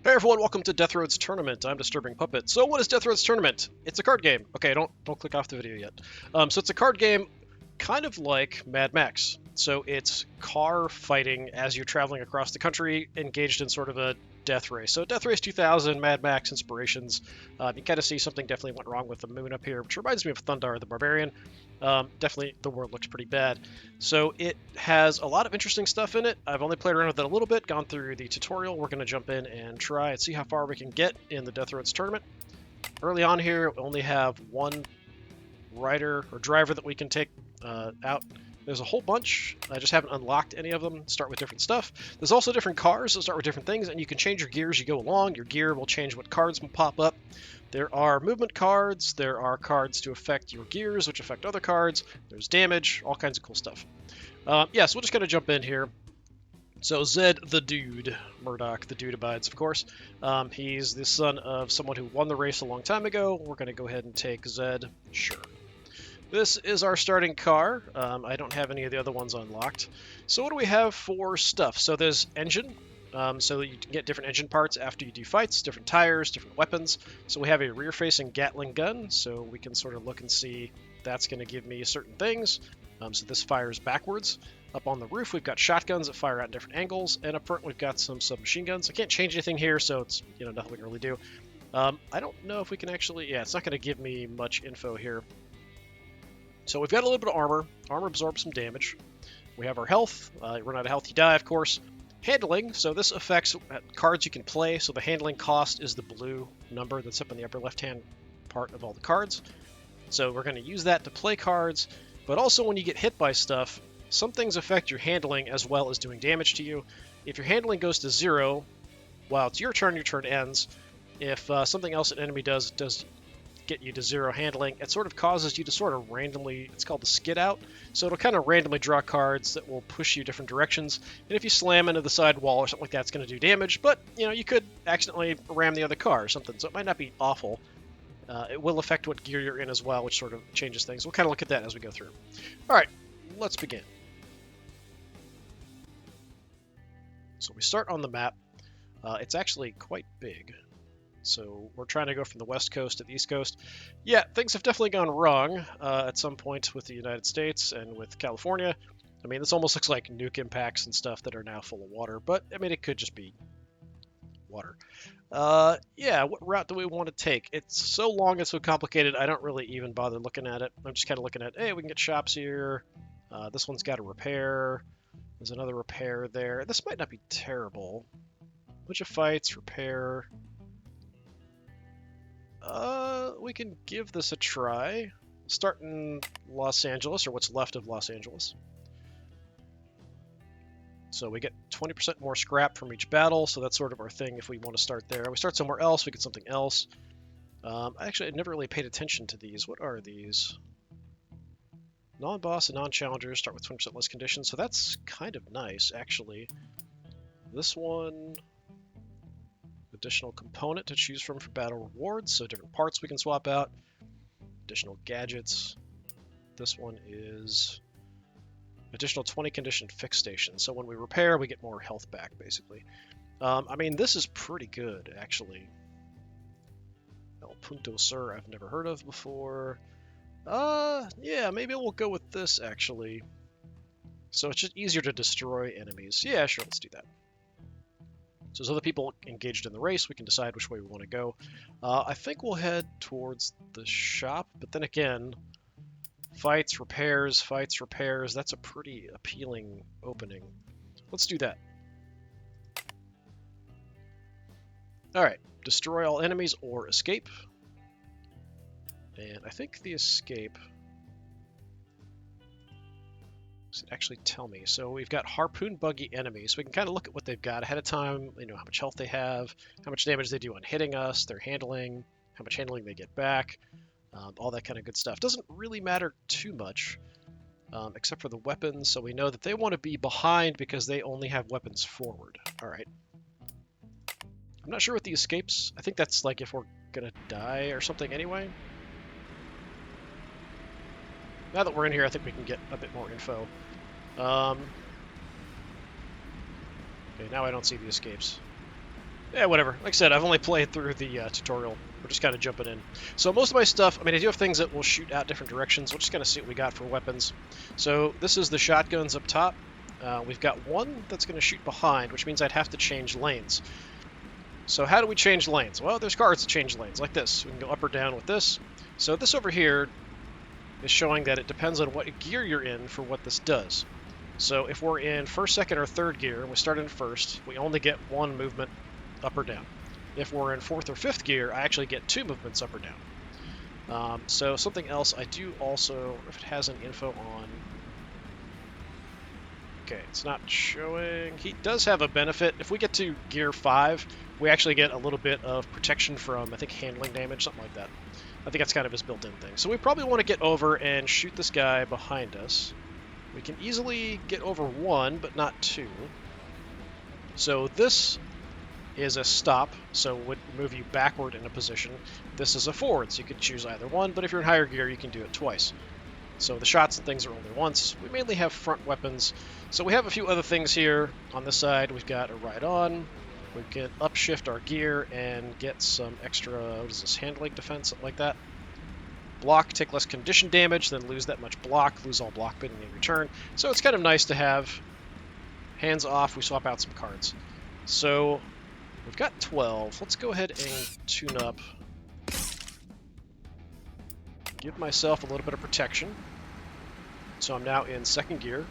Hey everyone, welcome to Deathrace's Tournament. I'm DisturbingPuppet. So what is Deathrace's Tournament? It's a card game. Okay, don't click off the video yet. So it's a card game kind of like Mad Max. So it's car fighting as you're traveling across the country, engaged in sort of a death race. So Deathrace 2000, Mad Max inspirations. You kind of see something definitely went wrong with the moon up here, which reminds me of Thundar the Barbarian. Definitely the world looks pretty bad. So it has a lot of interesting stuff in it. I've only played around with it a little bit, gone through the tutorial. We're going to jump in and try and see how far we can get in the Deathrace tournament. Early on here, we only have one rider or driver that we can take out. There's a whole bunch. I just haven't unlocked any of them. Start with different stuff. There's also different cars that start with different things, and you can change your gear as you go along. Your gear will change what cards will pop up. There are movement cards. There are cards to affect your gears, which affect other cards. There's damage, all kinds of cool stuff. So we'll just kind of jump in here. So Zed the Dude, Murdoch the Dude abides, of course. He's the son of someone who won the race a long time ago. We're going to go ahead and take Zed. Sure. This is our starting car. I don't have any of the other ones unlocked. So what do we have for stuff? So there's engine. So you can get different engine parts after you do fights, different tires, different weapons. So we have a rear-facing Gatling gun, so we can sort of look and see that's going to give me certain things. So this fires backwards. Up on the roof, we've got shotguns that fire out in different angles, and up front, we've got some submachine guns. I can't change anything here, so it's nothing we can really do. I don't know if we can actually. Yeah, it's not going to give me much info here. So we've got a little bit of armor. Armor absorbs some damage. We have our health. You run out of health, you die, of course. Handling, so this affects cards you can play. So the handling cost is the blue number that's up in the upper left-hand part of all the cards. So we're going to use that to play cards. But also when you get hit by stuff, some things affect your handling as well as doing damage to you. If your handling goes to 0, while it's your turn ends. If something else an enemy does get you to 0 handling, it sort of causes you to sort of randomly, it's called the skid out, so it'll kind of randomly draw cards that will push you different directions, and if you slam into the side wall or something like that, it's going to do damage, but you could accidentally ram the other car or something, so it might not be awful. It will affect what gear you're in as well, which sort of changes things. We'll kind of look at that as we go through. Alright, let's begin. So we start on the map. It's actually quite big. So we're trying to go from the west coast to the east coast. Yeah, things have definitely gone wrong at some point with the United States and with California. I mean, this almost looks like nuke impacts and stuff that are now full of water, but I mean, it could just be water. Yeah, what route do we want to take? It's so long and so complicated, I don't really even bother looking at it. I'm just kind of looking at, hey, we can get shops here. This one's got a repair. There's another repair there. This might not be terrible. Bunch of fights, repair. We can give this a try. Start in Los Angeles, or what's left of Los Angeles. So we get 20% more scrap from each battle, so that's sort of our thing if we want to start there. We start somewhere else, we get something else. Actually, I never really paid attention to these. What are these? Non-boss and non-challengers start with 20% less conditions, so that's kind of nice, actually. This one... additional component to choose from for battle rewards, so different parts we can swap out. Additional gadgets. This one is additional 20 condition fix station, so when we repair we get more health back, basically. I mean, this is pretty good, actually. El Punto Sur I've never heard of before. Yeah, maybe we'll go with this, actually. So it's just easier to destroy enemies. Yeah, sure, let's do that. So as other people engaged in the race, we can decide which way we want to go. I think we'll head towards the shop, but then again, fights, repairs, that's a pretty appealing opening. Let's do that. Alright, destroy all enemies or escape. And I think the escape... does it actually tell me? So we've got harpoon buggy enemies. We can kind of look at what they've got ahead of time, how much health they have, how much damage they do on hitting us, their handling, how much handling they get back, all that kind of good stuff. Doesn't really matter too much, except for the weapons, so we know that they want to be behind because they only have weapons forward. Alright. I'm not sure what the escapes... I think that's like if we're gonna die or something anyway. Now that we're in here, I think we can get a bit more info. Okay, now I don't see the escapes. Yeah, whatever. Like I said, I've only played through the tutorial. We're just kind of jumping in. So most of my stuff, I mean, I do have things that will shoot out different directions. We'll just kind of see what we got for weapons. So this is the shotguns up top. We've got one that's going to shoot behind, which means I'd have to change lanes. So how do we change lanes? Well, there's cards to change lanes, like this. We can go up or down with this. So this over here is showing that it depends on what gear you're in for what this does. So if we're in first, second, or third gear, and we start in first, we only get one movement up or down. If we're in fourth or fifth gear, I actually get two movements up or down. So something else I do also, if it has any info on... Okay, it's not showing. He does have a benefit. If we get to gear 5, we actually get a little bit of protection from, I think, handling damage, something like that. I think that's kind of his built-in thing. So we probably want to get over and shoot this guy behind us. We can easily get over one, but not two. So this is a stop, so it would move you backward in a position. This is a forward, so you could choose either one, but if you're in higher gear, you can do it twice. So the shots and things are only once. We mainly have front weapons. So we have a few other things here. On this side, we've got a ride-on. We can upshift our gear and get some extra, what is this, handling defense, something like that. Block, take less condition damage, then lose that much block, lose all block bidding in return. So it's kind of nice to have. Hands off, we swap out some cards. So we've got 12. Let's go ahead and tune up. Give myself a little bit of protection. So I'm now in second gear.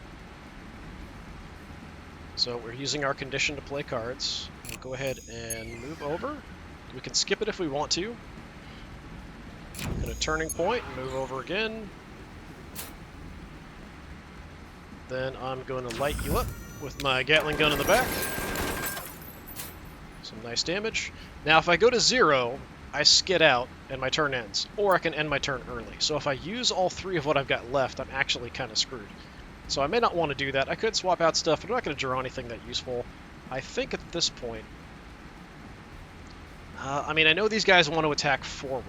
So we're using our condition to play cards. We'll go ahead and move over. We can skip it if we want to. Hit a turning point and move over again. Then I'm going to light you up with my Gatling gun in the back. Some nice damage. Now if I go to 0, I skid out and my turn ends. Or I can end my turn early. So if I use all 3 of what I've got left, I'm actually kind of screwed. So I may not want to do that. I could swap out stuff, but I'm not going to draw anything that useful. I think at this point... I mean, I know these guys want to attack forward.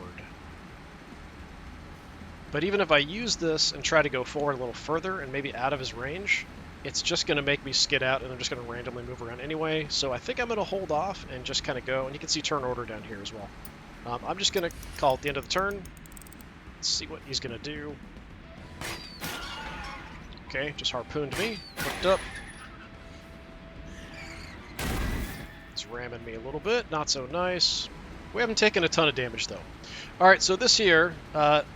But even if I use this and try to go forward a little further and maybe out of his range, it's just going to make me skid out and I'm just going to randomly move around anyway. So I think I'm going to hold off and just kind of go. And you can see turn order down here as well. I'm just going to call it the end of the turn. Let's see what he's going to do. Okay, just harpooned me. Hooked up. It's ramming me a little bit. Not so nice. We haven't taken a ton of damage, though. Alright, so this here,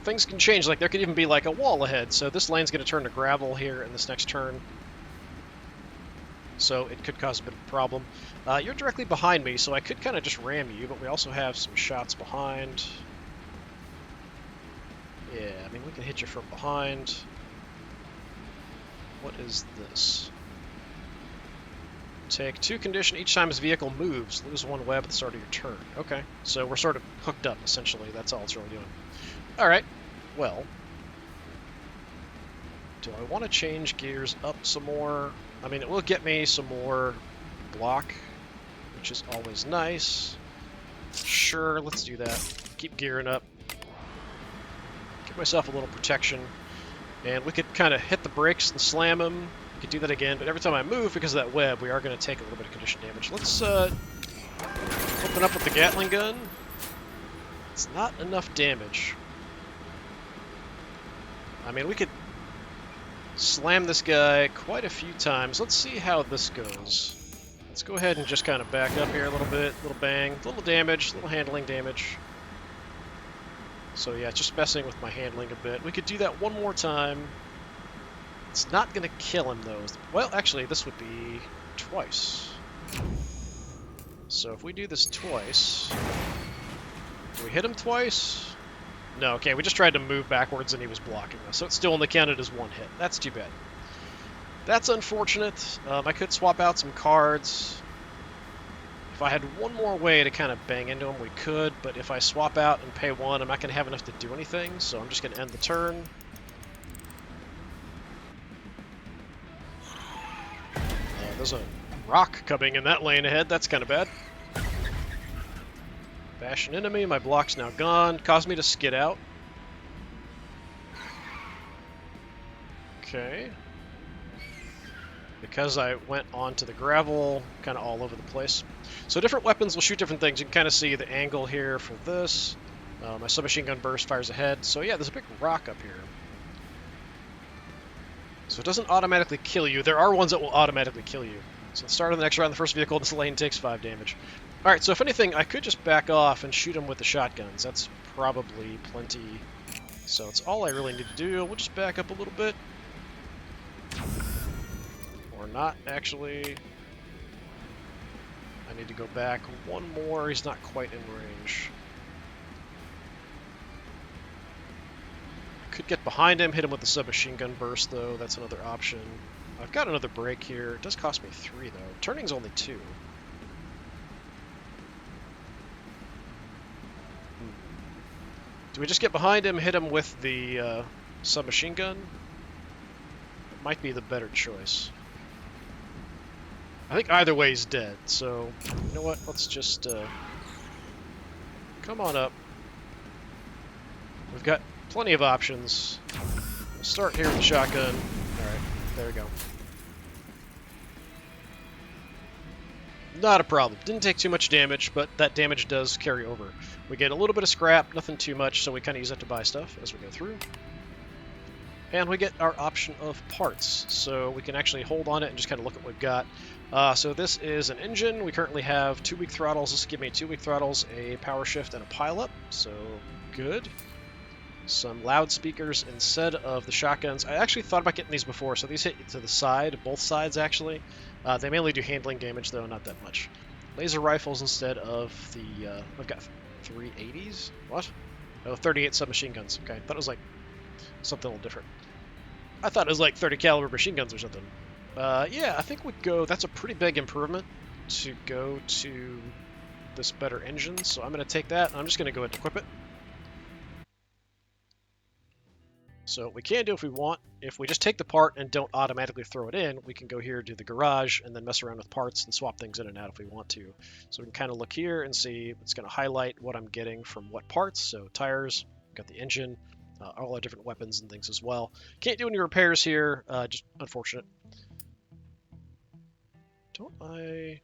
things can change. Like, there could even be, like, a wall ahead. So this lane's going to turn to gravel here in this next turn. So it could cause a bit of a problem. You're directly behind me, so I could kind of just ram you, but we also have some shots behind. Yeah, I mean, we can hit you from behind. What is this? Take 2 condition each time his vehicle moves. Lose 1 web at the start of your turn. Okay, so we're sort of hooked up, essentially. That's all it's really doing. Alright, well. Do I want to change gears up some more? I mean, it will get me some more block, which is always nice. Sure, let's do that. Keep gearing up. Give myself a little protection. And we could kind of hit the brakes and slam him. We could do that again, but every time I move, because of that web, we are going to take a little bit of condition damage. Let's open up with the Gatling gun. It's not enough damage. I mean, we could slam this guy quite a few times. Let's see how this goes. Let's go ahead and just kind of back up here a little bit. Little bang, little damage, little handling damage. So yeah, just messing with my handling a bit. We could do that one more time. It's not going to kill him, though. Well, actually, this would be twice. So if we do this twice... Do we hit him twice? No, okay, we just tried to move backwards and he was blocking us, so it still only counted as 1 hit. That's too bad. That's unfortunate. I could swap out some cards. If I had one more way to kind of bang into him, we could, but if I swap out and pay 1, I'm not going to have enough to do anything, so I'm just going to end the turn. There's a rock coming in that lane ahead. That's kind of bad. Bash an enemy. My block's now gone. Caused me to skid out. Okay. because I went onto the gravel, kind of all over the place. So different weapons will shoot different things. You can kind of see the angle here for this. My submachine gun burst fires ahead. So yeah, there's a big rock up here. So it doesn't automatically kill you. There are ones that will automatically kill you. So let's start on the next round. The first vehicle in this lane takes 5 damage. Alright, so if anything, I could just back off and shoot him with the shotguns. That's probably plenty. So it's all I really need to do. We'll just back up a little bit. Or not, actually. I need to go back one more. He's not quite in range. Could get behind him, hit him with the submachine gun burst, though. That's another option. I've got another break here. It does cost me 3, though. Turning's only 2. Do we just get behind him, hit him with the submachine gun? It might be the better choice. I think either way he's dead, so you know what? Let's just come on up. We've got plenty of options. We'll start here with the shotgun. Alright, there we go. Not a problem. Didn't take too much damage, but that damage does carry over. We get a little bit of scrap, nothing too much, so we kind of use that to buy stuff as we go through. And we get our option of parts, so we can actually hold on it and just kind of look at what we've got. So this is an engine. We currently have 2 weak throttles. This will give me 2 weak throttles, a power shift, and a pileup, so good. Some loudspeakers instead of the shotguns. I actually thought about getting these before, so these hit to the side, both sides actually. They mainly do handling damage though, not that much. Laser rifles instead of the, I've got 380s? What? Oh, 38 submachine guns. Okay, I thought it was like something a little different. I thought it was like 30 caliber machine guns or something. Yeah, I think we'd go, that's a pretty big improvement to go to this better engine, so I'm going to take that, and I'm just going to go ahead and equip it. So we can do if we want, if we just take the part and don't automatically throw it in, we can go here, do the garage, and then mess around with parts and swap things in and out if we want to. So we can kind of look here and see, it's going to highlight what I'm getting from what parts. So tires, got the engine, all our different weapons and things as well. Can't do any repairs here, just unfortunate. Don't I...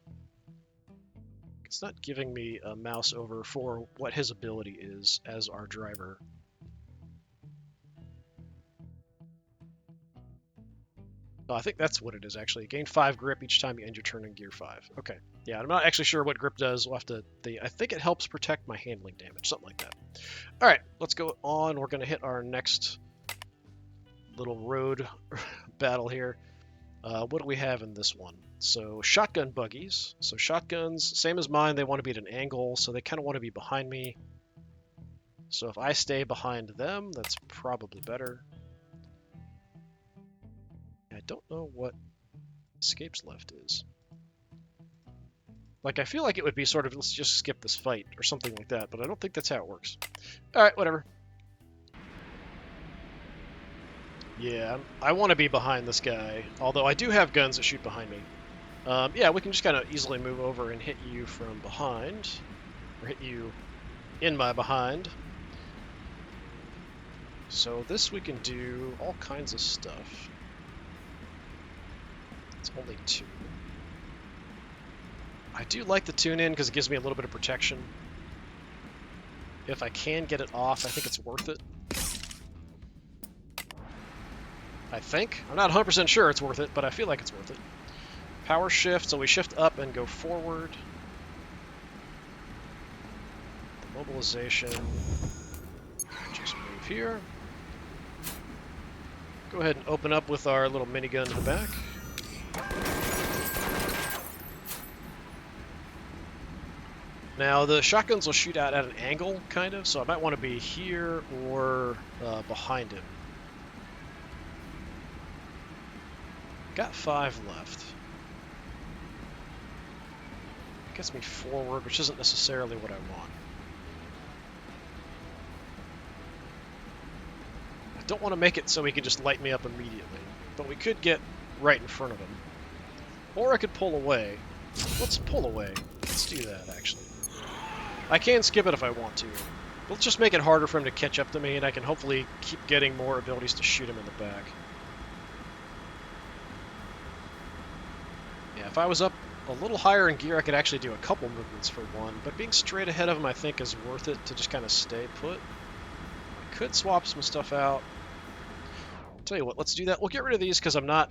It's not giving me a mouse over for what his ability is as our driver. Oh, I think that's what it is, actually. Gain 5 grip each time you end your turn in Gear 5. Okay. Yeah, I'm not actually sure what grip does. We'll have to... I think it helps protect my handling damage, something like that. Alright, let's go on. We're going to hit our next little road battle here. What do we have in this one? So, shotgun buggies. So, shotguns, same as mine, they want to be at an angle, so they kind of want to be behind me. So, if I stay behind them, that's probably better. I don't know what escapes left is. Like, I feel like it would be sort of, let's just skip this fight or something like that, but I don't think that's how it works. Alright, whatever. Yeah, I want to be behind this guy, although I do have guns that shoot behind me. Yeah, we can just kind of easily move over and hit you from behind, or hit you in my behind. So this we can do all kinds of stuff. It's only 2. I do like the tune-in because it gives me a little bit of protection. If I can get it off, I think it's worth it. I think. I'm not 100% sure it's worth it, but I feel like it's worth it. Power shift, so we shift up and go forward. The mobilization. Just move here. Go ahead and open up with our little minigun in the back. Now, the shotguns will shoot out at an angle, kind of, so I might want to be here or behind him. Got 5 left. Gets me forward, which isn't necessarily what I want. I don't want to make it so he can just light me up immediately, but we could get right in front of him. Or I could pull away. Let's pull away. Let's do that, actually. I can skip it if I want to. Let's just make it harder for him to catch up to me, and I can hopefully keep getting more abilities to shoot him in the back. if I was up a little higher in gear, I could actually do a couple movements for one, but being straight ahead of him I think is worth it to just kind of stay put. I could swap some stuff out. Tell you what, let's do that. We'll get rid of these because I'm not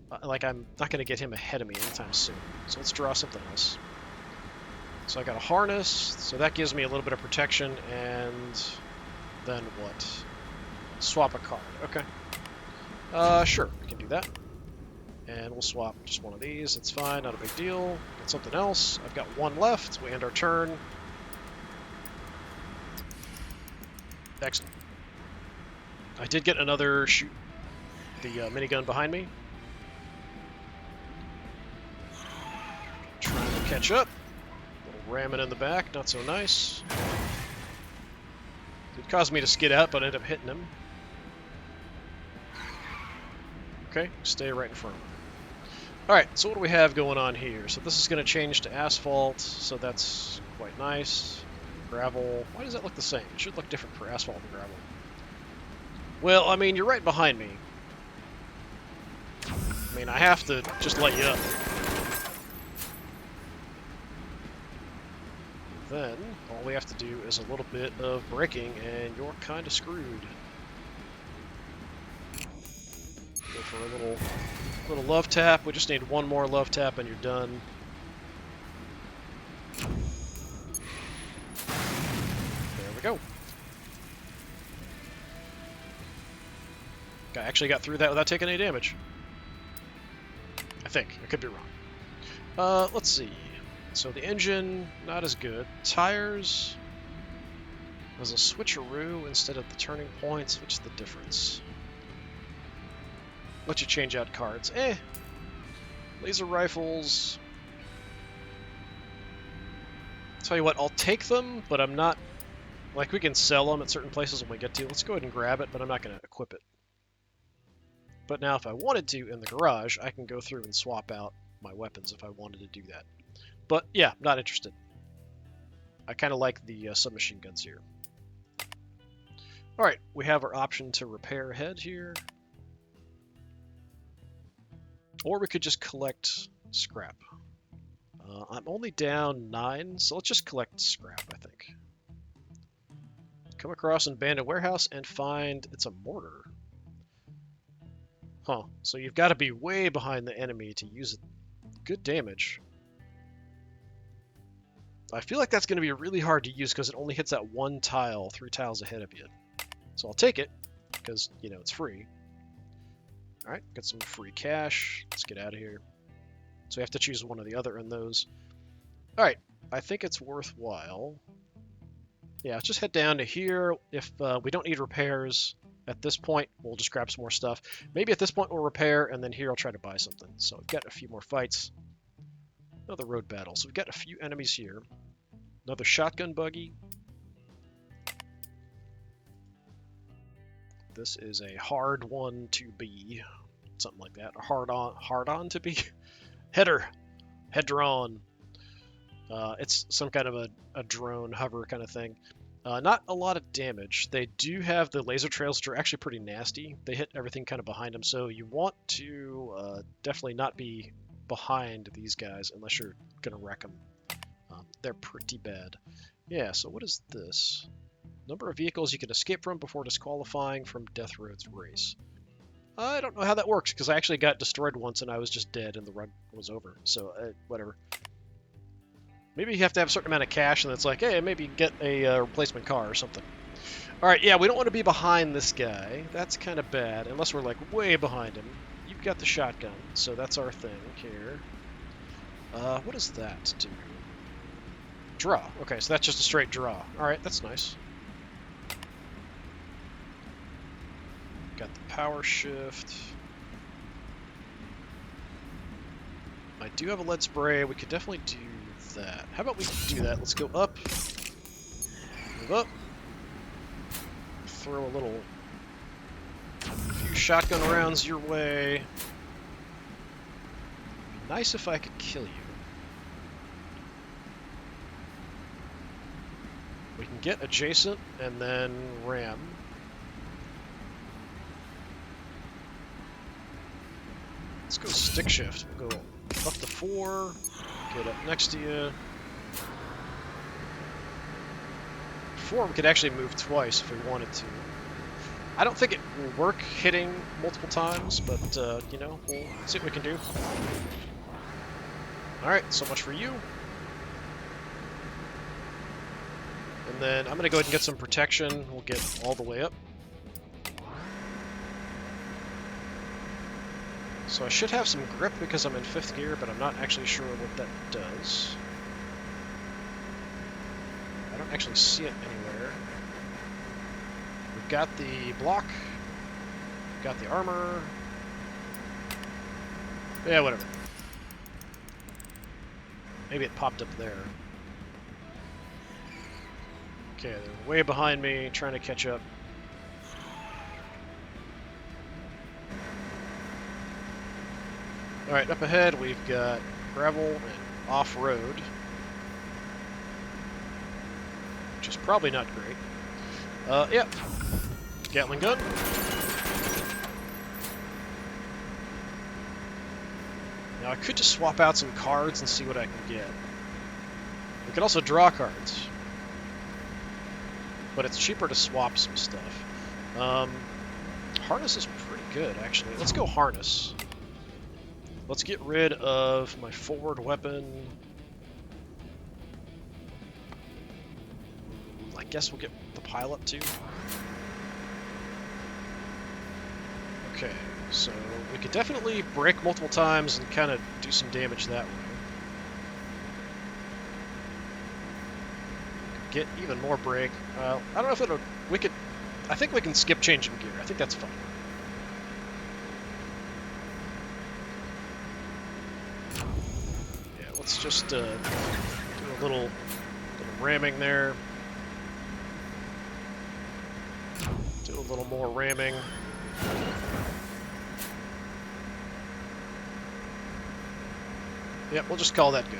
going to get him ahead of me anytime soon. So let's draw something else. So I got a harness, so that gives me a little bit of protection, and then what? Swap a card. Okay. Sure, we can do that. And we'll swap just one of these. It's fine, not a big deal. Get something else. I've got one left. We end our turn. Excellent. I did get another shoot the minigun behind me. Trying to catch up. Little ramming in the back, not so nice. It caused me to skid out, but I ended up hitting him. Okay, stay right in front of him. Alright, so what do we have going on here? So this is going to change to asphalt, so that's quite nice. Gravel. Why does that look the same? It should look different for asphalt and gravel. Well, I mean, you're right behind me. I mean, I have to just let you up. Then, all we have to do is a little bit of braking, and you're kind of screwed. Go for a little love tap. We just need one more love tap, and you're done. There we go. I actually got through that without taking any damage. I think. I could be wrong. Let's see. So the engine, not as good. Tires, there's a switcheroo instead of the turning points. What's the difference? Let you change out cards. Laser rifles. Tell you what, I'll take them, but I'm not... Like, we can sell them at certain places when we get to. Let's go ahead and grab it, but I'm not going to equip it. But now if I wanted to in the garage, I can go through and swap out my weapons if I wanted to do that. But yeah, not interested. I kind of like the submachine guns here. Alright, we have our option to repair ahead here. Or we could just collect scrap. I'm only down 9, so let's just collect scrap, I think. Come across an abandoned warehouse and find... It's a mortar. Huh, so you've got to be way behind the enemy to use it. Good damage. I feel like that's going to be really hard to use because it only hits that one tile 3 tiles ahead of you. So I'll take it because, you know, it's free. Alright, got some free cash. Let's get out of here. So we have to choose one or the other in those. Alright, I think it's worthwhile. Yeah, let's just head down to here. If we don't need repairs at this point, we'll just grab some more stuff. Maybe at this point we'll repair, and then here I'll try to buy something. So we've got a few more fights. Another road battle. So we've got a few enemies here. Another shotgun buggy. This is a hard one to be. Something like that. A hard on to be. Header on. It's some kind of a drone hover kind of thing. Not a lot of damage. They do have the laser trails, which are actually pretty nasty. They hit everything kind of behind them, so you want to definitely not be behind these guys unless you're gonna wreck them. They're pretty bad. Yeah, so what is this? Number of vehicles you can escape from before disqualifying from Deathrace race. I don't know how that works, because I actually got destroyed once and I was just dead and the run was over. So, whatever. Maybe you have to have a certain amount of cash and it's like, hey, maybe get a replacement car or something. Alright, yeah, we don't want to be behind this guy. That's kind of bad, unless we're like way behind him. You've got the shotgun, so that's our thing here. What does that do? Draw. Okay, so that's just a straight draw. Alright, that's nice. Got the power shift. I do have a lead spray. We could definitely do that. How about we do that? Let's go up. Move up. Throw a few shotgun rounds your way. Nice if I could kill you. We can get adjacent and then ram. Let's go stick shift. We'll go Up to 4. Get up next to you. 4 we could actually move twice if we wanted to. I don't think it will work hitting multiple times, but, you know, we'll see what we can do. Alright, so much for you. And then I'm going to go ahead and get some protection. We'll get all the way up. So I should have some grip because I'm in 5th gear, but I'm not actually sure what that does. I don't actually see it anywhere. We've got the block. We've got the armor. Yeah, whatever. Maybe it popped up there. Okay, they're way behind me, trying to catch up. Alright, up ahead we've got gravel and off-road, which is probably not great. Yep. Gatling gun. Now I could just swap out some cards and see what I can get. We could also draw cards, but it's cheaper to swap some stuff. Harness is pretty good, actually. Let's go harness. Let's get rid of my forward weapon. I guess we'll get the pilot too. Okay, so we could definitely break multiple times and kind of do some damage that way. Get even more break. I don't know if it'll... We could... I think we can skip changing gear. I think that's fine. Yeah, let's just do a little ramming there. Do a little more ramming. Yep, we'll just call that good.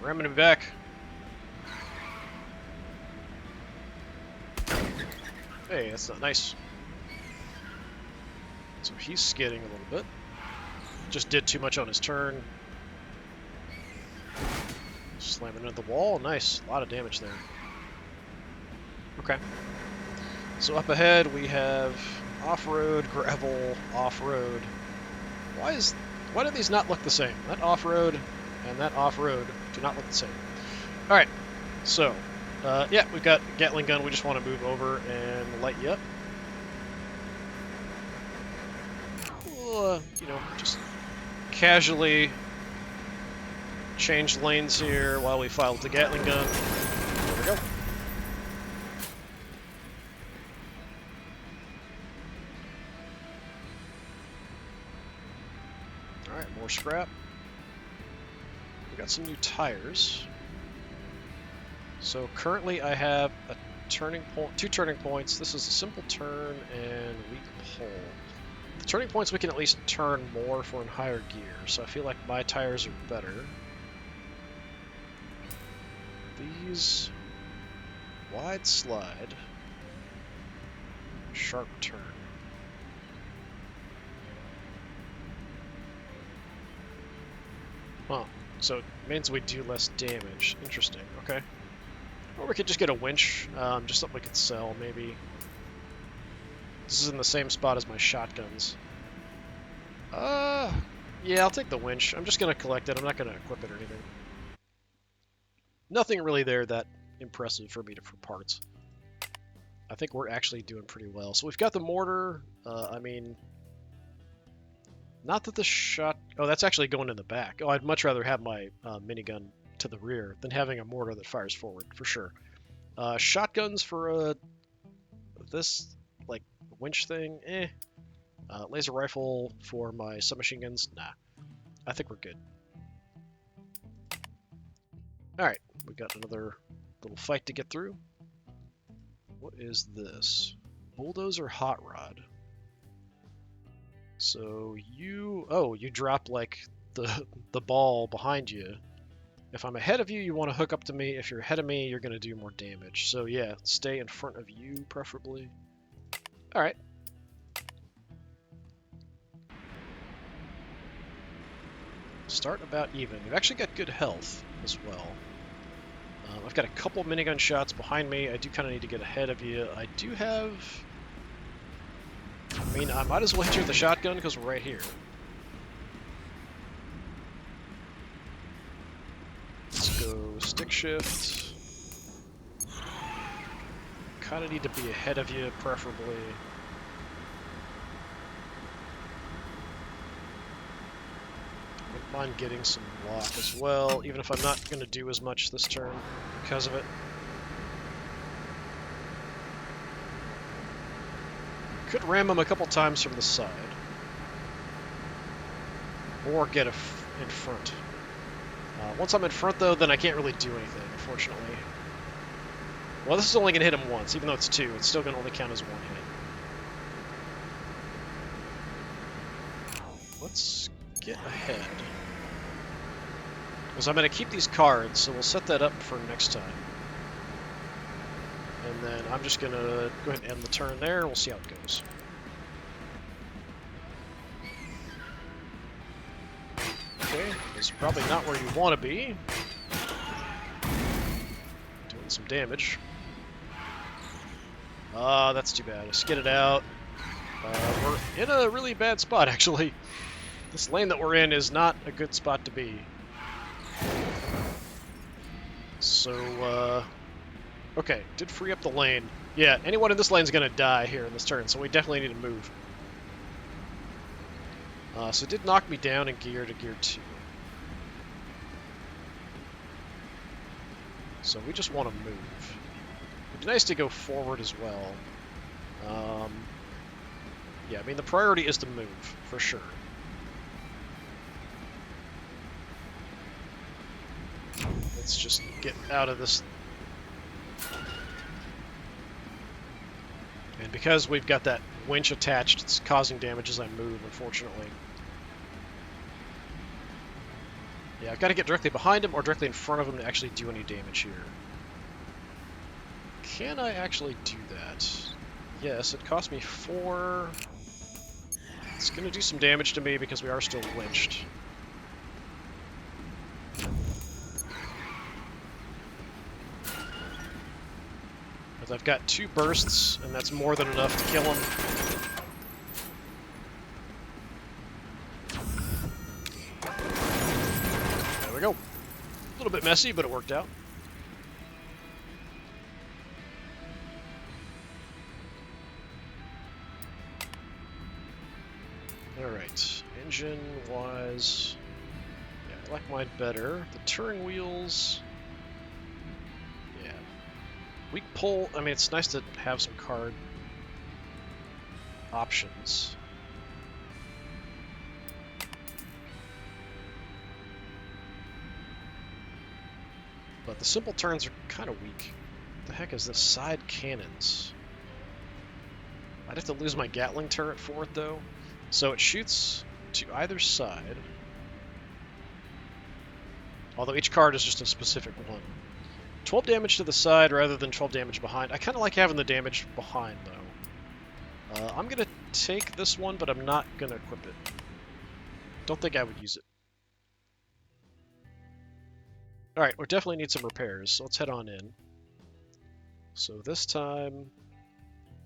Ramming him back. Hey, that's not nice. So he's skidding a little bit. Just did too much on his turn. Slamming into the wall. Nice. A lot of damage there. Okay. So up ahead we have off-road, gravel, off-road. Why do these not look the same? That off-road and that off-road do not look the same. Alright, so, yeah, we've got Gatling gun. We just want to move over and light you up. You know, just casually change lanes here while we file with the Gatling gun. There we go. Alright, more scrap. Got some new tires. So currently I have a turning point, 2 turning points. This is a simple turn and weak pull. The turning points we can at least turn more for in higher gear, so I feel like my tires are better. These wide slide, sharp turn. Huh. So it means we do less damage. Interesting. Okay. Or we could just get a winch. Just something we could sell, maybe. This is in the same spot as my shotguns. Yeah, I'll take the winch. I'm just going to collect it. I'm not going to equip it or anything. Nothing really there that impressive for me for parts. I think we're actually doing pretty well. So we've got the mortar. I mean... Not that the shot... Oh, that's actually going in the back. Oh, I'd much rather have my minigun to the rear than having a mortar that fires forward, for sure. Shotguns for this, like, winch thing, eh. Laser rifle for my submachine guns, nah. I think we're good. Alright, we got another little fight to get through. What is this? Bulldozer hot rod. So you drop like the ball behind you. If I'm ahead of you, you want to hook up to me. If you're ahead of me, you're going to do more damage. So yeah, stay in front of you preferably. Alright. Start about even. We've actually got good health as well. I've got a couple minigun shots behind me. I do kind of need to get ahead of you. I do have... I mean, I might as well hit you with the shotgun because we're right here. Let's go stick shift. Kind of need to be ahead of you, preferably. Wouldn't mind getting some block as well, even if I'm not going to do as much this turn because of it. Could ram him a couple times from the side. Or get in front. Once I'm in front, though, then I can't really do anything, unfortunately. Well, this is only going to hit him once. Even though it's 2, it's still going to only count as 1 hit. Let's get ahead. Because I'm going to keep these cards, so we'll set that up for next time. And then I'm just going to go ahead and end the turn there, and we'll see how it goes. Okay, this is probably not where you want to be. Doing some damage. That's too bad. Let's get it out. We're in a really bad spot, actually. This lane that we're in is not a good spot to be. So, okay, did free up the lane. Yeah, anyone in this lane is going to die here in this turn, so we definitely need to move. So it did knock me down in gear to gear 2. So we just want to move. It'd be nice to go forward as well. Yeah, I mean, the priority is to move, for sure. Let's just get out of this. And because we've got that winch attached, it's causing damage as I move, unfortunately. Yeah, I've got to get directly behind him or directly in front of him to actually do any damage here. Can I actually do that? Yes, it cost me 4. It's going to do some damage to me because we are still winched. But I've got 2 bursts, and that's more than enough to kill him. There we go. A little bit messy, but it worked out. Alright, engine-wise, yeah, I like mine better. The turning wheels, yeah. Weak pull, I mean, it's nice to have some card options. But the simple turns are kind of weak. What the heck is this? Side cannons. I'd have to lose my Gatling turret for it, though. So it shoots to either side, although each card is just a specific one. 12 damage to the side rather than 12 damage behind. I kind of like having the damage behind, though. I'm going to take this one, but I'm not going to equip it. Don't think I would use it. Alright, we definitely need some repairs, so let's head on in. So this time...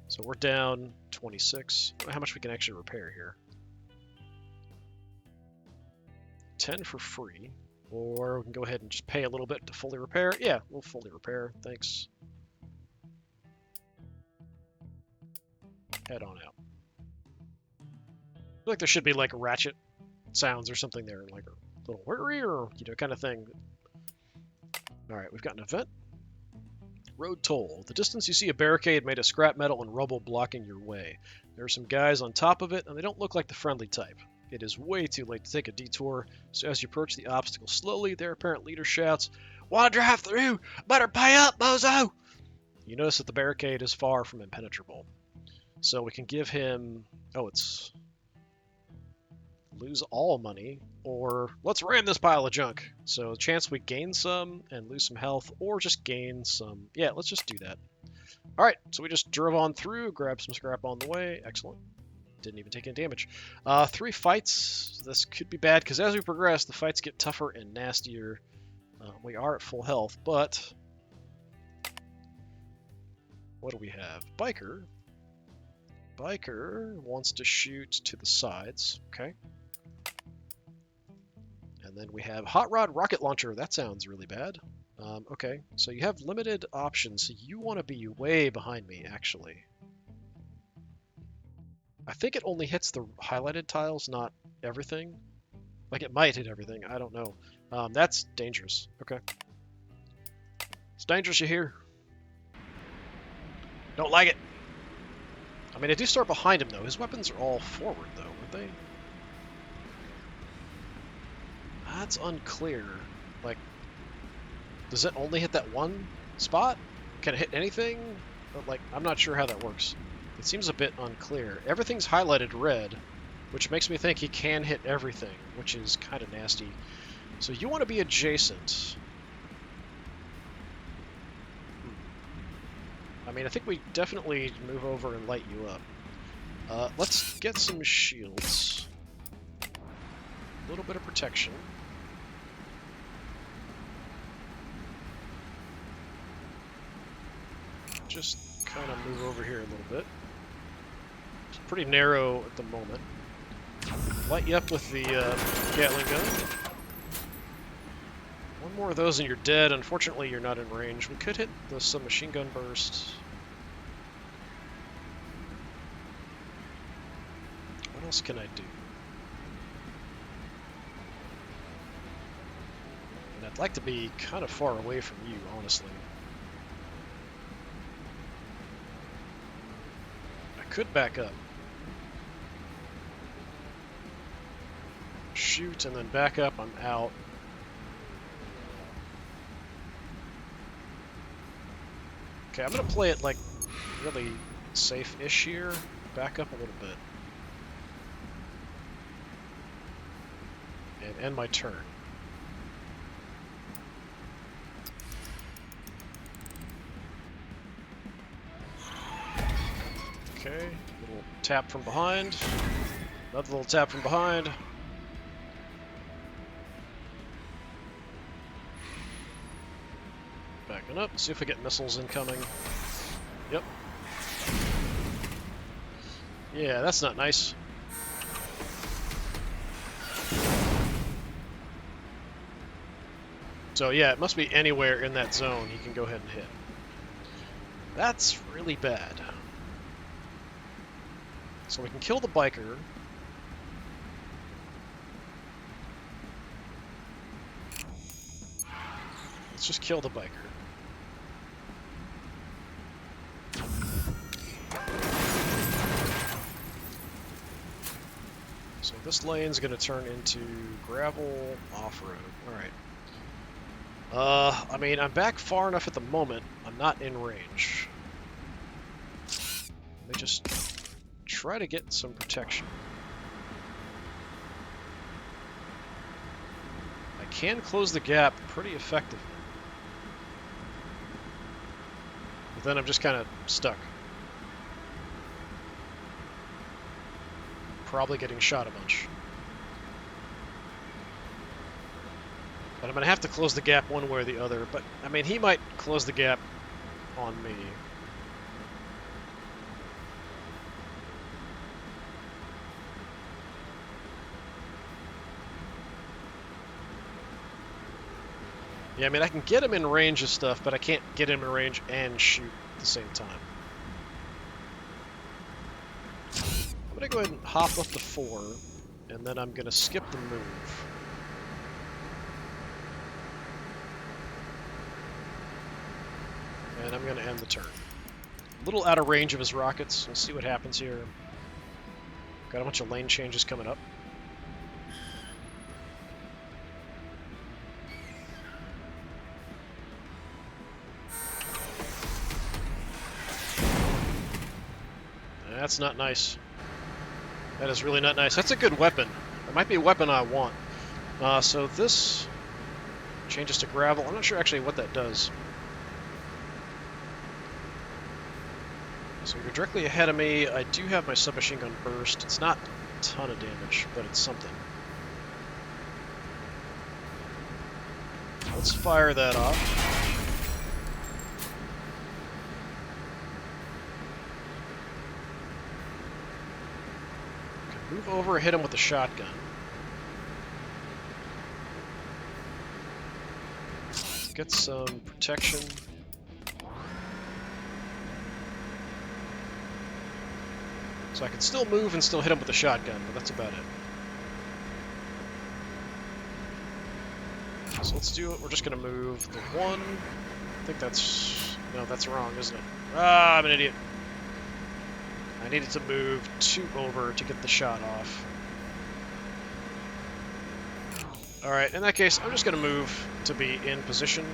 So we're down 26. How much we can actually repair here? 10 for free. Or we can go ahead and just pay a little bit to fully repair. Yeah, we'll fully repair. Thanks. Head on out. I feel like there should be like ratchet sounds or something there, like a little whirry or, you know, kind of thing. Alright, we've got an event. Road toll. The distance you see a barricade made of scrap metal and rubble blocking your way. There are some guys on top of it, and they don't look like the friendly type. It is way too late to take a detour, so as you approach the obstacle slowly, their apparent leader shouts, "Wanna drive through? Better pay up, bozo!" You notice that the barricade is far from impenetrable. So we can give him... Oh, it's... lose all money, or let's ram this pile of junk. So chance we gain some and lose some health, or just gain some. Yeah, let's just do that. Alright, so we just drove on through, grabbed some scrap on the way. Excellent. Didn't even take any damage. 3 fights. This could be bad, because as we progress, the fights get tougher and nastier. We are at full health, but... what do we have? Biker. Biker wants to shoot to the sides. Okay. And then we have Hot Rod Rocket Launcher. That sounds really bad. Okay, so you have limited options. You want to be way behind me, actually. I think it only hits the highlighted tiles, not everything. Like, it might hit everything. I don't know. That's dangerous. Okay. It's dangerous, you hear? Don't like it. I mean, I do start behind him, though. His weapons are all forward, though, aren't they? That's unclear. Like, does it only hit that one spot? Can it hit anything? But, like, I'm not sure how that works. It seems a bit unclear. Everything's highlighted red, which makes me think he can hit everything, which is kind of nasty. So you want to be adjacent. I mean, I think we definitely move over and light you up. Let's get some shields. A little bit of protection. Just kind of move over here a little bit. It's pretty narrow at the moment. Light you up with the Gatling gun. One more of those and you're dead. Unfortunately, you're not in range. We could hit the submachine gun burst. What else can I do? And I'd like to be kind of far away from you, honestly. I could back up. Shoot and then back up. I'm out. Okay, I'm gonna play it like really safe-ish here. Back up a little bit. And end my turn. Okay, little tap from behind. Another little tap from behind. Backing up, see if we get missiles incoming. Yep. Yeah, that's not nice. So yeah, it must be anywhere in that zone he can go ahead and hit. That's really bad. So we can kill the biker. Let's just kill the biker. So this lane's going to turn into gravel off-road. Alright. I mean, I'm back far enough at the moment. I'm not in range. Let me just try to get some protection. I can close the gap pretty effectively. But then I'm just kind of stuck. Probably getting shot a bunch. But I'm going to have to close the gap one way or the other. But, I mean, he might close the gap on me. Yeah, I mean, I can get him in range of stuff, but I can't get him in range and shoot at the same time. I'm going to go ahead and hop up to 4, and then I'm going to skip the move. And I'm going to end the turn. A little out of range of his rockets. We'll see what happens here. Got a bunch of lane changes coming up. That's not nice. That is really not nice. That's a good weapon. It might be a weapon I want. So this changes to gravel. I'm not sure actually what that does. So you're directly ahead of me. I do have my submachine gun burst. It's not a ton of damage, but it's something. Let's fire that off. Okay, move over, hit him with the shotgun. Get some protection. So I can still move and still hit him with the shotgun, but that's about it. So let's do it. We're just going to move the one. I think that's... No, that's wrong, isn't it? Ah, I'm an idiot. I needed to move 2 over to get the shot off. Alright, in that case, I'm just going to move to be in position,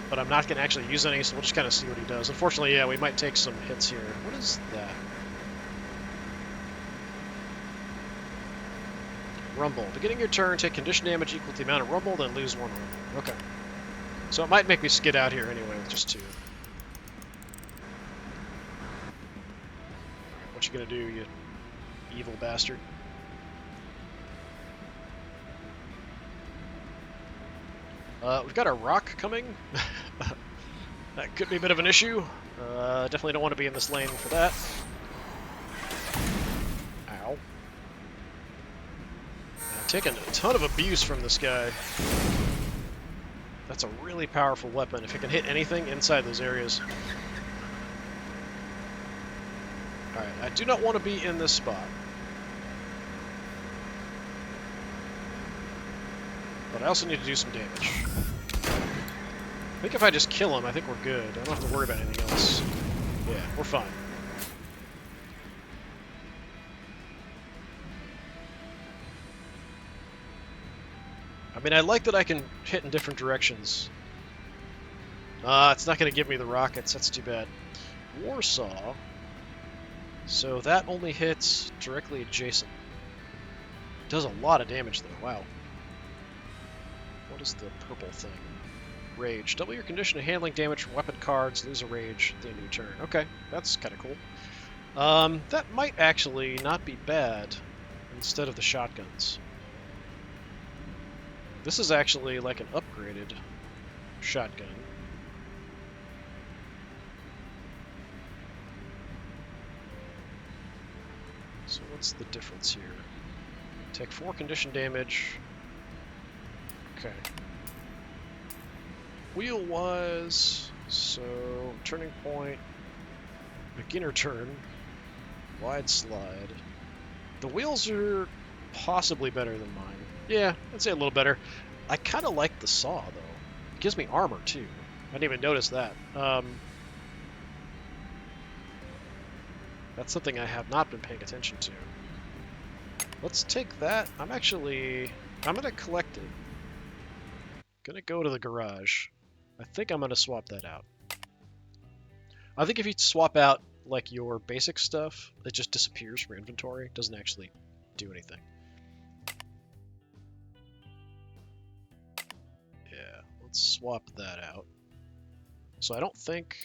but I'm not going to actually use any, so we'll just kind of see what he does. Unfortunately, yeah, we might take some hits here. What is that? Rumble. Beginning your turn, take condition damage equal to the amount of rumble, then lose 1 rumble. Okay. So it might make me skid out here anyway with just 2. What you gonna do, you evil bastard? We've got a rock coming. That could be a bit of an issue. Definitely don't want to be in this lane for that. Ow. I'm taking a ton of abuse from this guy. That's a really powerful weapon if it can hit anything inside those areas. Alright, I do not want to be in this spot. But I also need to do some damage. I think if I just kill him, I think we're good. I don't have to worry about anything else. Yeah, we're fine. I mean, I like that I can hit in different directions. It's not going to give me the rockets. That's too bad. Warsaw. So that only hits directly adjacent. Does a lot of damage, though. Wow. What is the purple thing? Rage. Double your condition of handling damage from weapon cards. Lose a rage at the end of your turn. Okay, that's kind of cool. That might actually not be bad instead of the shotguns. This is actually like an upgraded shotgun. So what's the difference here? Take 4 condition damage. Okay. Wheel-wise, so turning point, beginner turn, wide slide. The wheels are possibly better than mine. Yeah, I'd say a little better. I kind of like the saw, though. It gives me armor, too. I didn't even notice that. That's something I have not been paying attention to. Let's take that. I'm going to collect it. Gonna go to the garage. I think I'm going to swap that out. I think if you swap out, like, your basic stuff, it just disappears from your inventory. It doesn't actually do anything. Yeah, let's swap that out. So I don't think...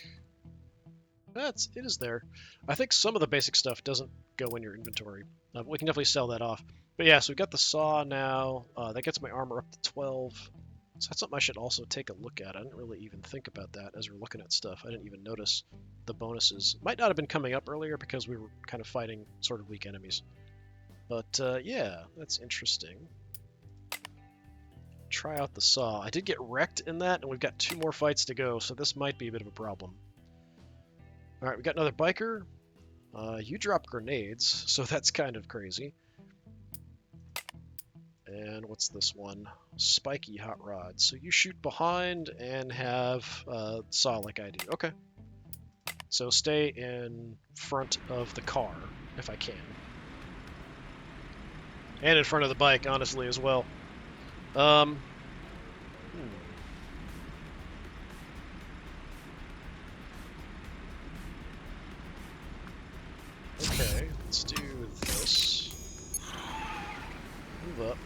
it is there. I think some of the basic stuff doesn't go in your inventory. We can definitely sell that off. But yeah, so we've got the saw now. That gets my armor up to 12. So that's something I should also take a look at. I didn't really even think about that as we're looking at stuff. I didn't even notice the bonuses. Might not have been coming up earlier because we were kind of fighting sort of weak enemies. But yeah, that's interesting. Try out the saw. I did get wrecked in that, and we've got 2 more fights to go, so this might be a bit of a problem. Alright, we got another biker. You drop grenades, so that's kind of crazy. And what's this one? Spiky hot rod. So you shoot behind and have saw like I do. Okay. So stay in front of the car, if I can. And in front of the bike, honestly, as well. Okay, let's do this. Move up.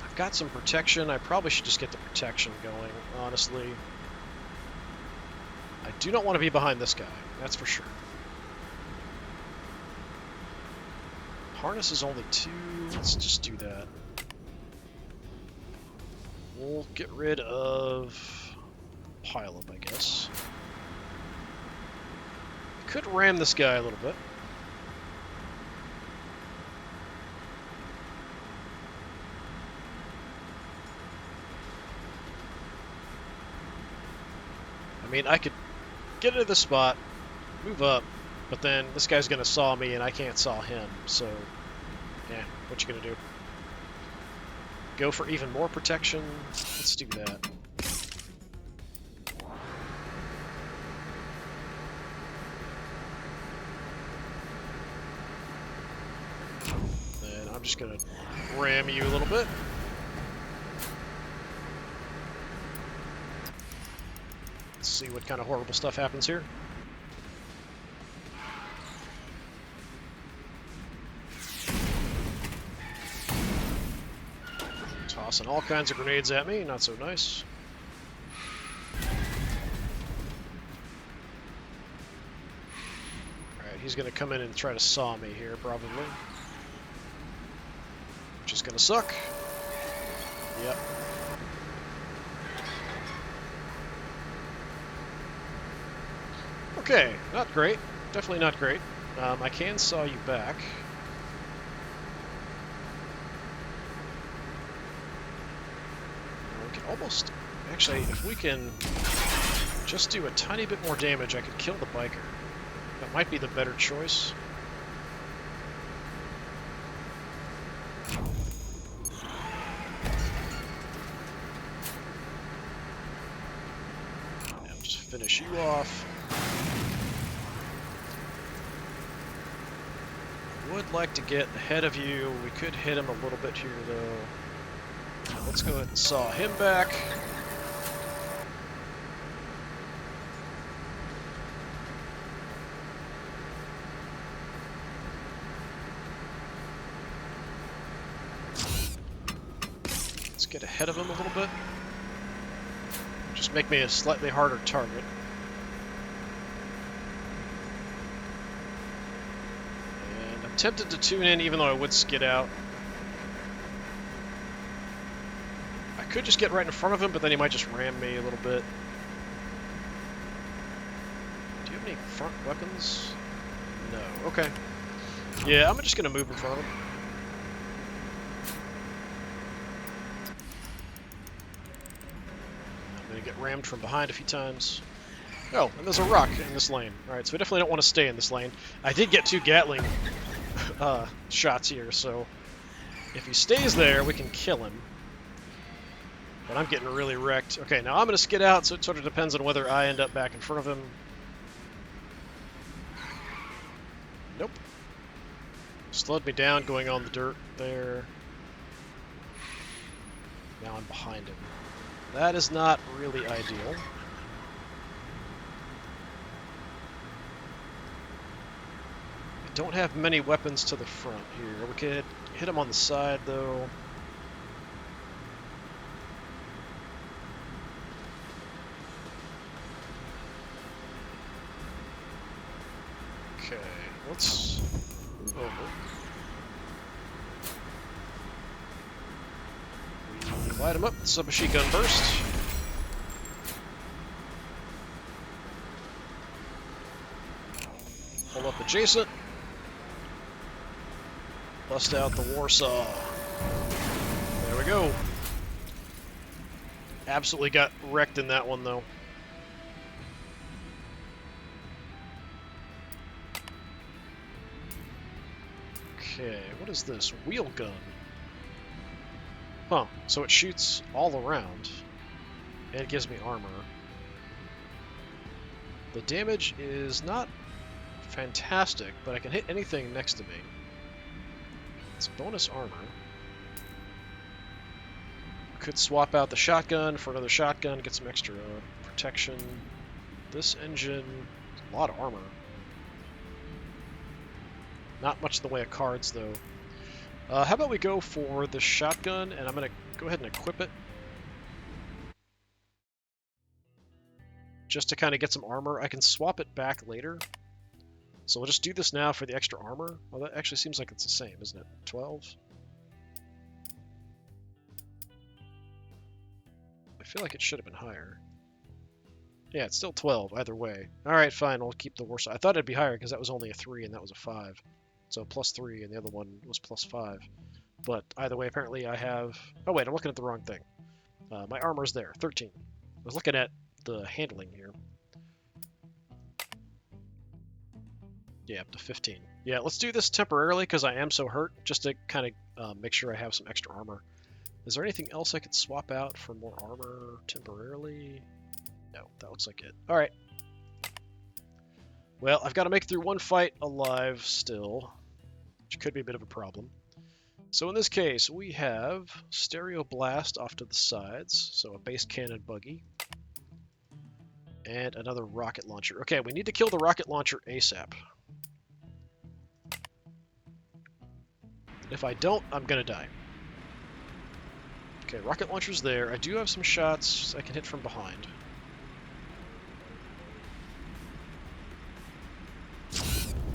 I've got some protection. I probably should just get the protection going, honestly. Do not want to be behind this guy, that's for sure. Harness is only 2. Let's just do that. We'll get rid of pileup, I guess. Could ram this guy a little bit. I mean, I could get into the spot, move up, but then this guy's going to saw me and I can't saw him, so yeah, what you going to do? Go for even more protection? Let's do that. And I'm just going to ram you a little bit. Let's see what kind of horrible stuff happens here. Tossing all kinds of grenades at me, not so nice. Alright, he's going to come in and try to saw me here, probably. Which is going to suck. Yep. Okay, not great. Definitely not great. I can saw you back. We can almost... Actually, if we can just do a tiny bit more damage, I could kill the biker. That might be the better choice. Yeah, just finish you off. Would like to get ahead of you. We could hit him a little bit here, though. Let's go ahead and saw him back. Let's get ahead of him a little bit. Just make me a slightly harder target. Tempted to tune in, even though I would skid out. I could just get right in front of him, but then he might just ram me a little bit. Do you have any front weapons? No. Okay. Yeah, I'm just going to move in front of him. I'm going to get rammed from behind a few times. Oh, and there's a rock in this lane. Alright, so we definitely don't want to stay in this lane. I did get 2 Gatling shots here, so if he stays there, we can kill him. But I'm getting really wrecked. Okay, now I'm going to skid out, so it sort of depends on whether I end up back in front of him. Nope. Slowed me down going on the dirt there. Now I'm behind him. That is not really ideal. Don't have many weapons to the front here. We could hit him on the side, though. Okay, let's move over. We light him up with submachine gun burst. Pull up adjacent. Bust out the Warsaw. There we go. Absolutely got wrecked in that one, though. Okay, what is this? Wheel gun. Huh, so it shoots all around. And it gives me armor. The damage is not fantastic, but I can hit anything next to me. It's bonus armor. Could swap out the shotgun for another shotgun, get some extra protection. This engine, a lot of armor. Not much in the way of cards, though. How about we go for the shotgun, and I'm going to go ahead and equip it. just to kind of get some armor. I can swap it back later. So we'll just do this now for the extra armor. Well, that actually seems like it's the same, isn't it? 12? I feel like it should have been higher. Yeah, it's still 12 either way. Alright, fine, we'll keep the worst. I thought it'd be higher because that was only a 3 and that was a 5. So plus 3 and the other one was plus 5. But either way, apparently I have... Oh wait, I'm looking at the wrong thing. My armor's there, 13. I was looking at the handling here. Yeah, up to 15. Yeah, let's do this temporarily because I am so hurt, just to kind of make sure I have some extra armor. Is there anything else I could swap out for more armor temporarily? No, that looks like it. Alright. Well, I've got to make it through one fight alive still, which could be a bit of a problem. So in this case, we have Stereo Blast off to the sides, so a base cannon buggy, and another rocket launcher. Okay, we need to kill the rocket launcher ASAP. If I don't, I'm gonna die. Okay, rocket launcher's there. I do have some shots I can hit from behind.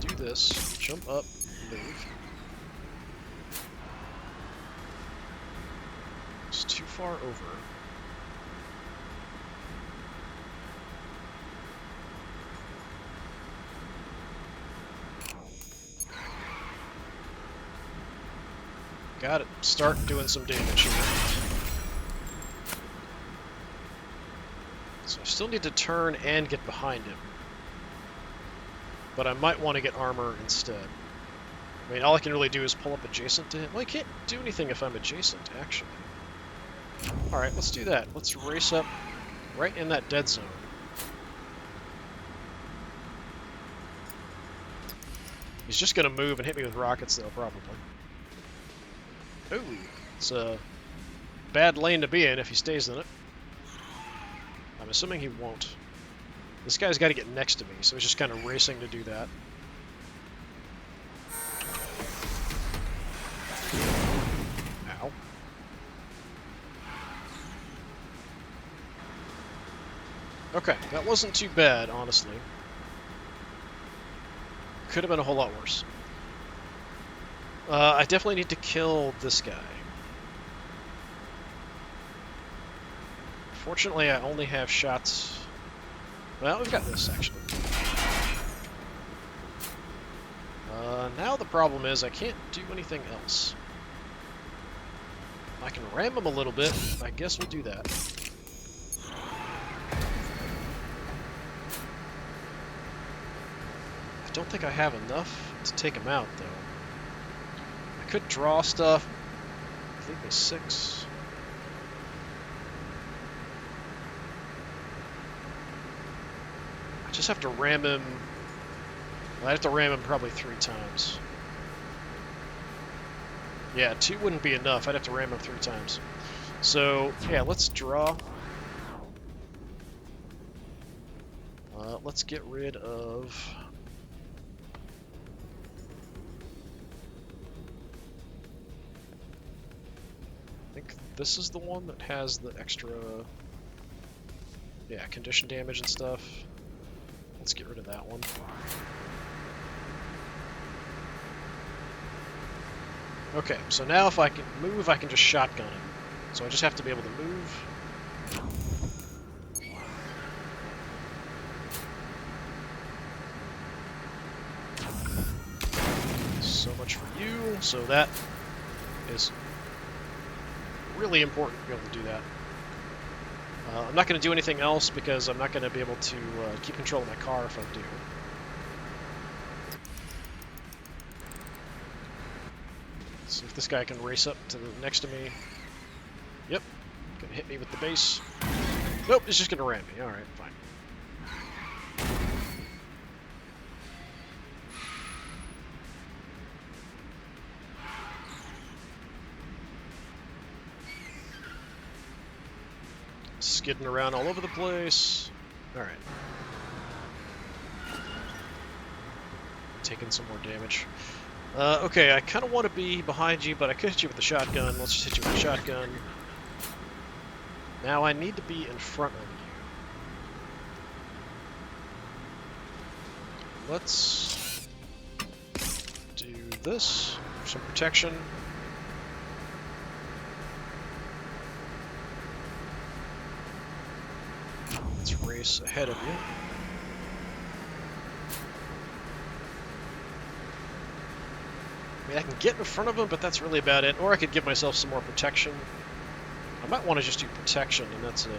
Do this, jump up, move. It's too far over. Got it. Start doing some damage here. So I still need to turn and get behind him. But I might want to get armor instead. I mean, all I can really do is pull up adjacent to him. Well, I can't do anything if I'm adjacent, actually. Alright, let's do that. Let's race up right in that dead zone. He's just going to move and hit me with rockets, though, probably. Ooh, it's a bad lane to be in if he stays in it. I'm assuming he won't. This guy's got to get next to me, so he's just kind of racing to do that. Ow. Okay, that wasn't too bad, honestly. Could have been a whole lot worse. I definitely need to kill this guy. Fortunately, I only have shots... Well, we've got this, actually. Now the problem is I can't do anything else. I can ram him a little bit. I guess we'll do that. I don't think I have enough to take him out, though. I could draw stuff. I think there's 6. I just have to ram him. Well, I have to ram him probably 3 times. Yeah, 2 wouldn't be enough. I'd have to ram him 3 times. So, yeah, let's draw. Let's get rid of... I think this is the one that has the extra... Yeah, condition damage and stuff. Let's get rid of that one. Okay, so now if I can move, I can just shotgun him. So I just have to be able to move. So much for you. So that is really important to be able to do that. I'm not going to do anything else because I'm not going to be able to keep control of my car if I do. See if this guy can race up to the next to me. Yep. Gonna hit me with the base. Nope, it's just gonna ram me. Alright, fine. Skidding around all over the place. Alright. Taking some more damage. Okay, I kind of want to be behind you, but I could hit you with the shotgun. Let's just hit you with the shotgun. Now I need to be in front of let's do this for some protection. Let's race ahead of you. I mean, I can get in front of him, but that's really about it. Or I could give myself some more protection. I might want to just do protection, and that's it.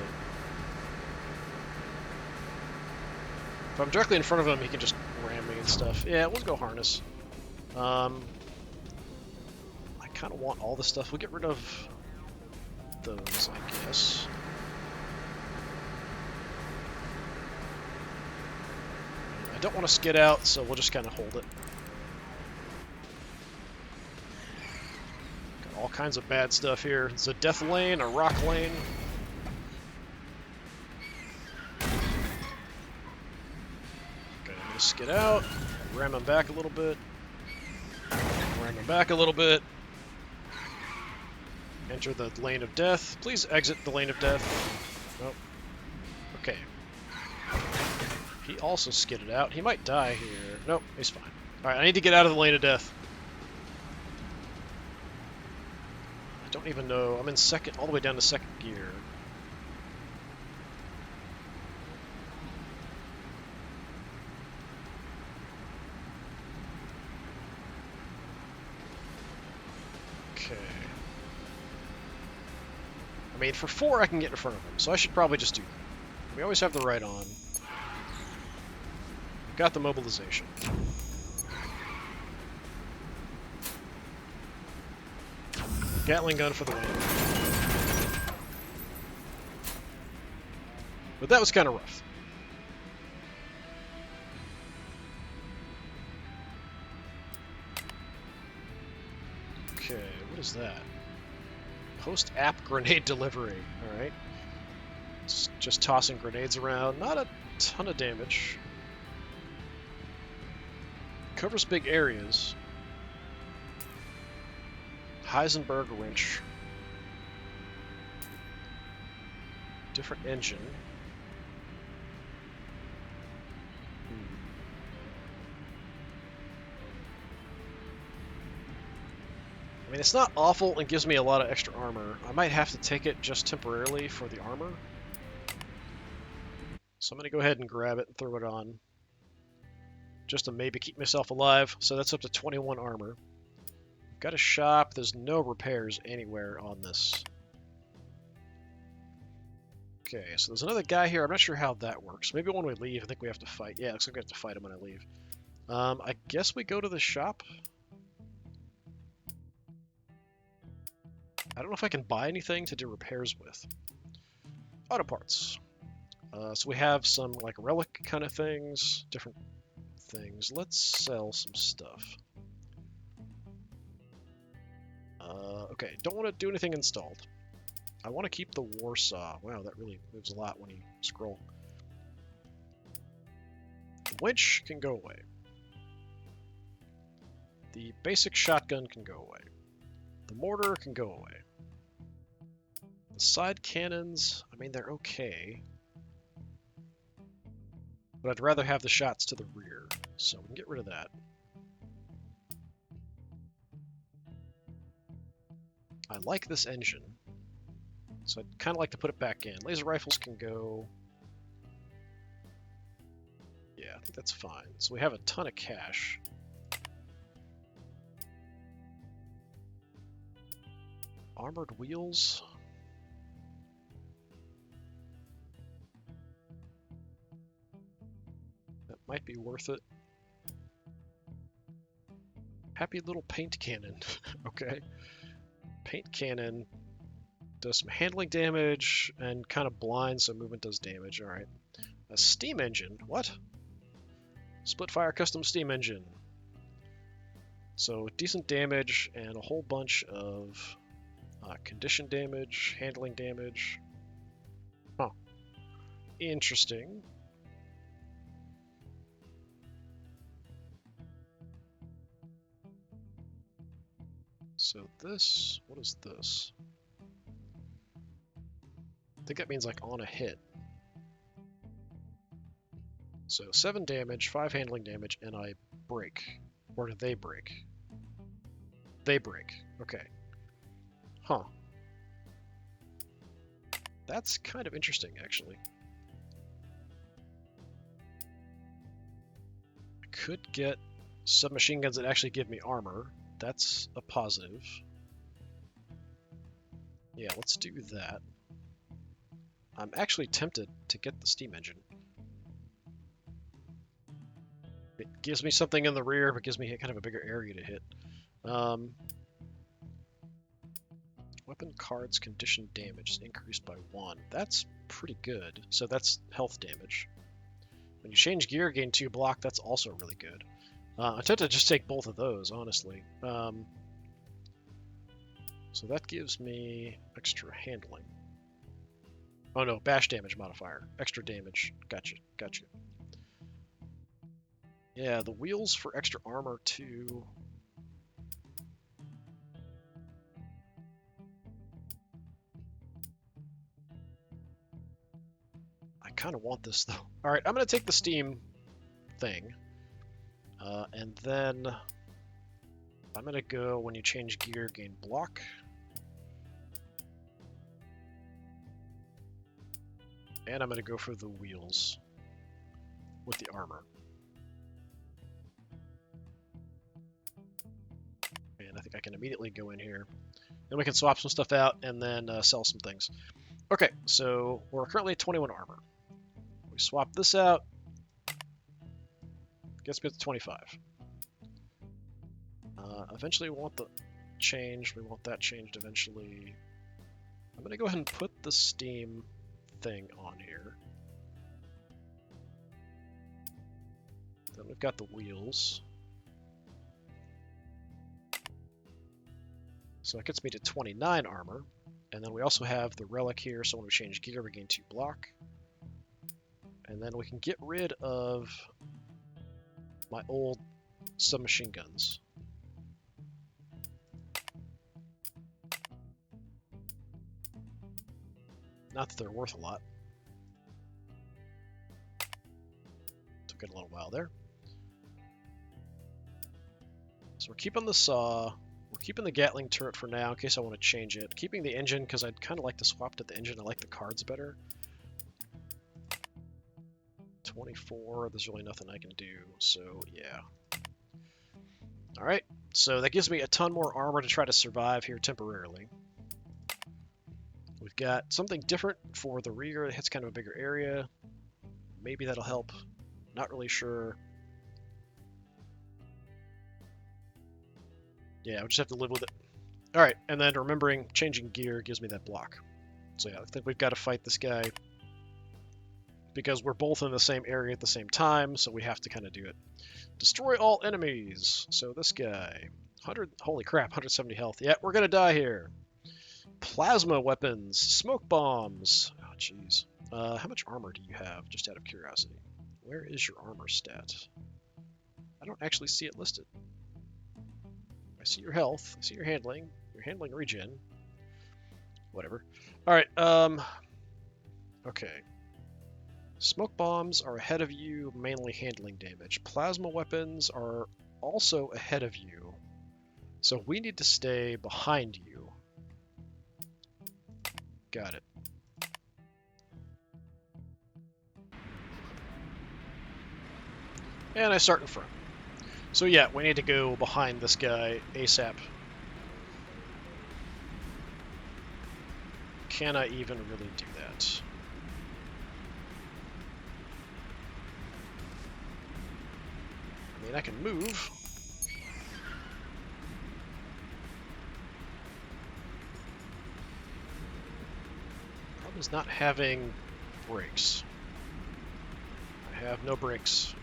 If I'm directly in front of him, he can just ram me and stuff. Yeah, we'll go harness. I kind of want all the stuff. We'll get rid of those, I guess. I don't want to skid out, so we'll just kind of hold it. Got all kinds of bad stuff here. It's a death lane, a rock lane. Okay, I'm gonna skid out, ram him back a little bit, ram him back a little bit. Enter the lane of death. Please exit the lane of death. Nope. Okay. He also skidded out. He might die here. Nope, he's fine. Alright, I need to get out of the lane of death. I don't even know. I'm in second, all the way down to second gear. Okay. I mean, for 4 I can get in front of him, so I should probably just do that. We always have the right on. Got the mobilization. Gatling gun for the win. But that was kind of rough. Okay, what is that? Post-app grenade delivery. Alright. Just tossing grenades around. Not a ton of damage. Covers big areas. Heisenberg wrench. Different engine. I mean, it's not awful and gives me a lot of extra armor. I might have to take it just temporarily for the armor. So I'm going to go ahead and grab it and throw it on. Just to maybe keep myself alive. So that's up to 21 armor. Got a shop. There's no repairs anywhere on this. Okay, so there's another guy here. I'm not sure how that works. Maybe when we leave, I think we have to fight. Yeah, looks like we have to fight him when I leave. I guess we go to the shop. I don't know if I can buy anything to do repairs with. Auto parts. So we have some like relic kind of things, different things. Let's sell some stuff. Okay, don't want to do anything installed. I want to keep the Warsaw. Wow, that really moves a lot when you scroll. The winch can go away. The basic shotgun can go away. The mortar can go away. The side cannons, I mean, they're okay. But I'd rather have the shots to the rear, so we can get rid of that. I like this engine, so I'd kind of like to put it back in. Laser rifles can go. Yeah, I think that's fine. So we have a ton of cash. Armored wheels. That might be worth it. Happy little paint cannon. Okay. Paint cannon does some handling damage and kind of blinds, so movement does damage. Alright. A steam engine. What? Split fire custom steam engine. So decent damage and a whole bunch of condition damage, handling damage. Huh. Interesting. So this, what is this? I think that means like on a hit. So 7 damage, 5 handling damage, and I break. Or do they break? They break. Okay. Huh. That's kind of interesting, actually. I could get submachine guns that actually give me armor. That's a positive. Yeah, let's do that. I'm actually tempted to get the steam engine. It gives me something in the rear, but gives me kind of a bigger area to hit. Weapon cards condition damage is increased by 1. That's pretty good. So that's health damage. When you change gear, gain 2 block. That's also really good. I'm tempted to just take both of those, honestly. So that gives me extra handling. Oh no, bash damage modifier. Extra damage. Gotcha. Gotcha. Yeah, the wheels for extra armor too. I kind of want this though. All right, I'm gonna take the steam thing, and then I'm gonna go when you change gear, gain block. And I'm going to go for the wheels with the armor. And I think I can immediately go in here. Then we can swap some stuff out and then sell some things. Okay, so we're currently at 21 armor. We swap this out. Gets me to 25. Eventually we want the change. We want that changed eventually. I'm going to go ahead and put the steam thing on here. Then we've got the wheels. So that gets me to 29 armor. And then we also have the relic here, so when we change gear, we gain 2 block. And then we can get rid of my old submachine guns. Not that they're worth a lot. Took it a little while there. So we're keeping the saw. We're keeping the Gatling turret for now in case I want to change it. Keeping the engine because I'd kind of like to swap to the engine. I like the cards better. 24, there's really nothing I can do, so yeah. Alright, so that gives me a ton more armor to try to survive here temporarily. We've got something different for the rear that hits kind of a bigger area. Maybe that'll help. Not really sure. Yeah, we'll just have to live with it. Alright, and then remembering changing gear gives me that block. So yeah, I think we've got to fight this guy. Because we're both in the same area at the same time, so we have to kind of do it. Destroy all enemies. So this guy, 100, holy crap, 170 health. Yeah, we're gonna die here. Plasma weapons, smoke bombs. Oh, jeez. How much armor do you have, just out of curiosity? Where is your armor stat? I don't actually see it listed. I see your health, I see your handling regen. Whatever. Alright, okay. Smoke bombs are ahead of you, mainly handling damage. Plasma weapons are also ahead of you, so we need to stay behind you. Got it. And I start in front. So yeah, we need to go behind this guy ASAP. Can I even really do that? I mean, I can move. Problem is not having brakes. I have no brakes.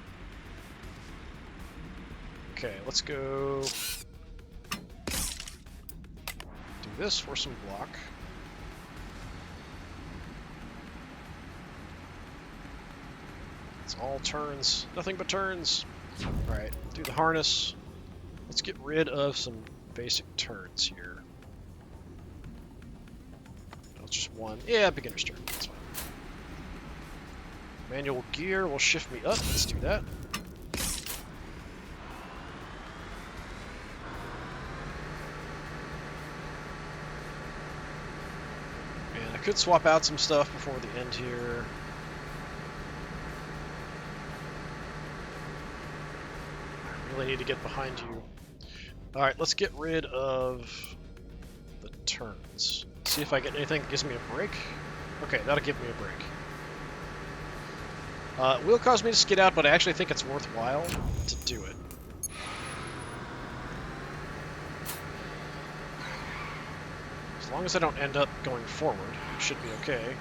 Okay, let's go do this for some block. It's all turns, nothing but turns. Alright, do the harness. Let's get rid of some basic turns here. No, it's just one. Yeah, beginner's turn. That's fine. Manual gear will shift me up. Let's do that. And I could swap out some stuff before the end here. I really need to get behind you. Alright, let's get rid of the turns. See if I get anything that gives me a break. Okay, that'll give me a break. It will cause me to skid out, but I actually think it's worthwhile to do it. As long as I don't end up going forward, it should be okay.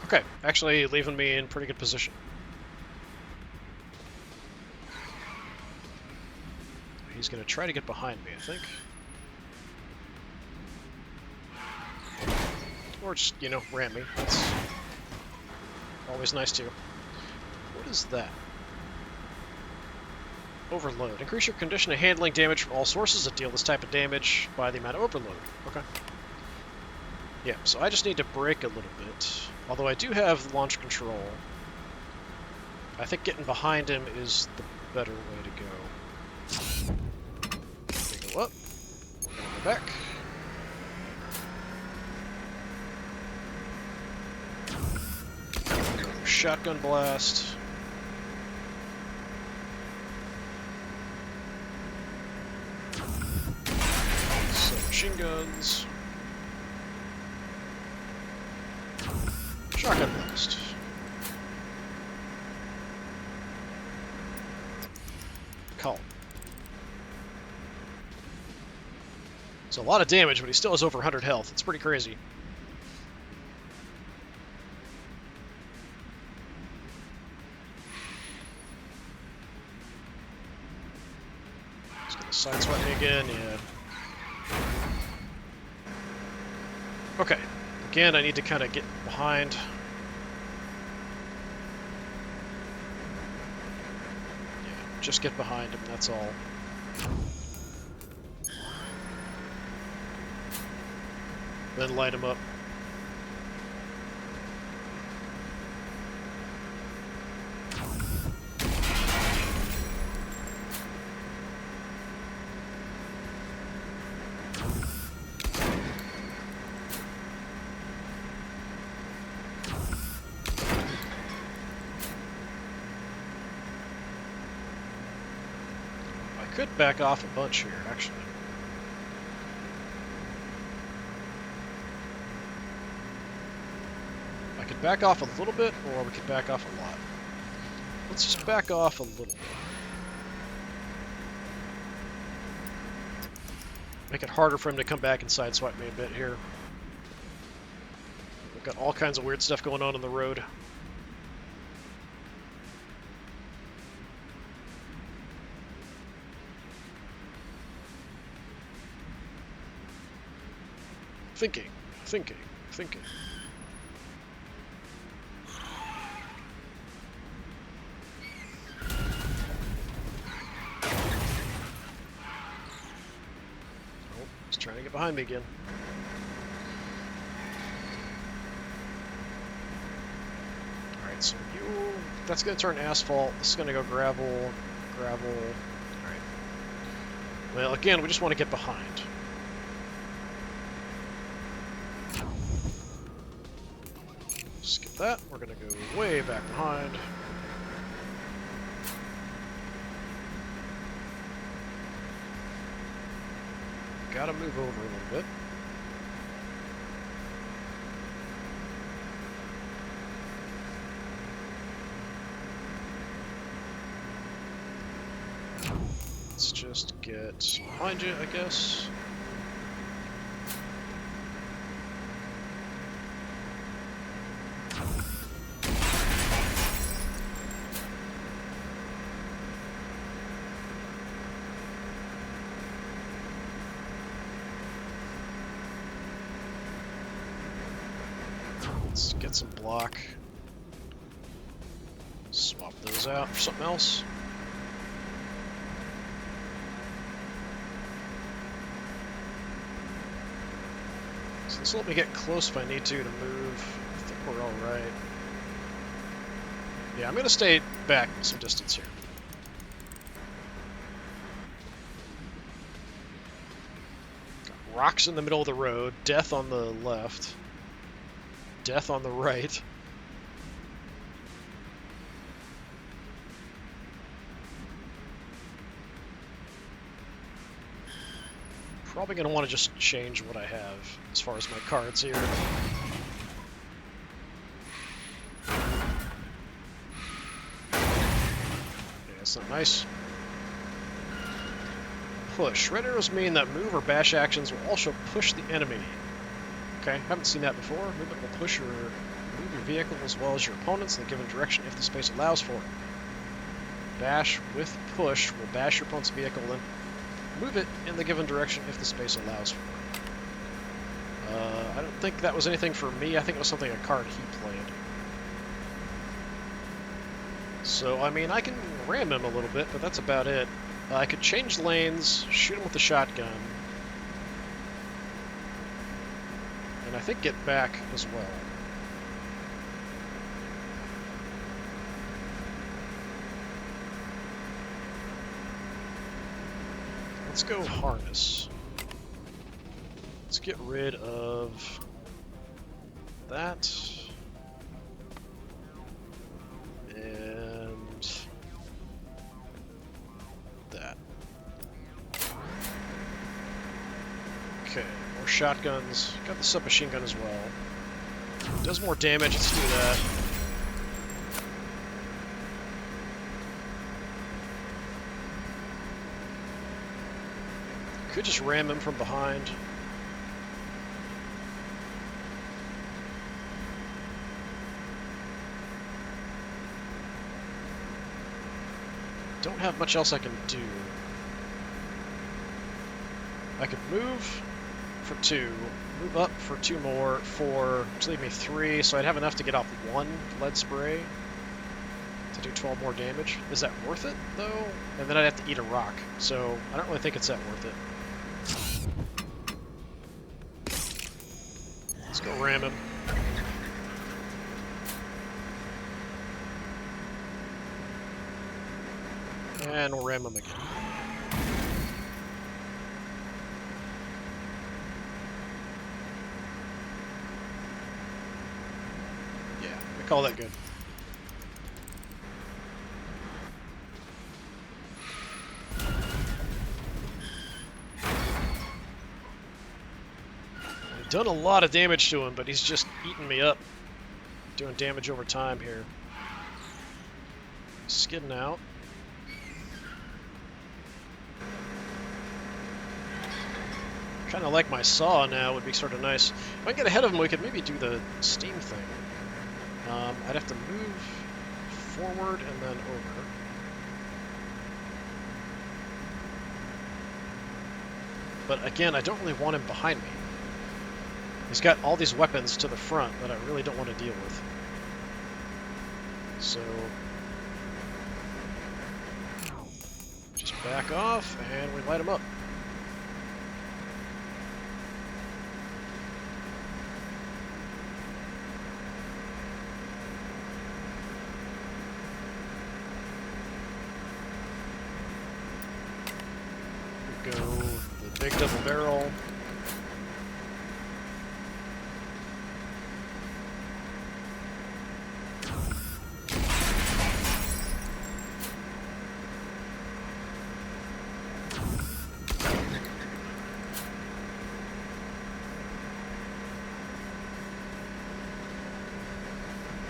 Okay, actually leaving me in pretty good position. He's going to try to get behind me, I think. Or just, you know, ram me. That's always nice too. What is that? Overload. Increase your condition of handling damage from all sources that deal this type of damage by the amount of overload. Okay. Yeah, so I just need to brake a little bit. Although I do have launch control. I think getting behind him is the better way to go. They go up. We're gonna go back. Shotgun blast. Some machine guns. Shotgun blast. Call. It's a lot of damage, but he still has over 100 health. It's pretty crazy. He's gonna sideswipe me again, yeah. Okay. Again, I need to kind of get behind. Yeah, just get behind him, that's all. Then light him up. Could back off a bunch here, actually. I could back off a little bit, or we could back off a lot. Let's just back off a little bit. Make it harder for him to come back and sideswipe me a bit here. We've got all kinds of weird stuff going on the road. Thinking. Oh, he's trying to get behind me again. Alright, so that's going to turn asphalt. This is going to go gravel. Alright. Well, again, we just want to get behind. Skip that. We're going to go way back behind. Gotta move over a little bit. Let's just get behind you, I guess. Let's get some block. Swap those out for something else. This will let me get close if I need to move. I think we're alright. Yeah, I'm going to stay back some distance here. Got rocks in the middle of the road, death on the left, death on the right. Probably going to want to just change what I have as far as my cards here. Yeah, that's not nice. Push. Red arrows mean that move or bash actions will also push the enemy. Okay, haven't seen that before. Movement will push or move your vehicle as well as your opponents in the given direction if the space allows for it. Bash with push will bash your opponent's vehicle and move it in the given direction if the space allows for it. I don't think that was anything for me. I think it was something a card he played. So, I mean, I can ram him a little bit, but that's about it. I could change lanes, shoot him with the shotgun, and I think get back as well. Let's go harness. Let's get rid of that. And that. Okay, more shotguns. Got the submachine gun as well. Does more damage, let's do that. Could just ram him from behind. Don't have much else I can do. I could move for 2, move up for 2 more, 4, which leave me 3, so I'd have enough to get off 1 lead spray to do 12 more damage. Is that worth it, though? And then I'd have to eat a rock, so I don't really think it's that worth it. Let's go ram him. And we'll ram him again. Yeah, I call that good. I've done a lot of damage to him, but he's just eating me up. Doing damage over time here. Skidding out. Kind of like my saw now would be sort of nice. If I can get ahead of him, we could maybe do the steam thing. I'd have to move forward and then over. But again, I don't really want him behind me. He's got all these weapons to the front that I really don't want to deal with. So just back off and we light him up. Go the big double barrel.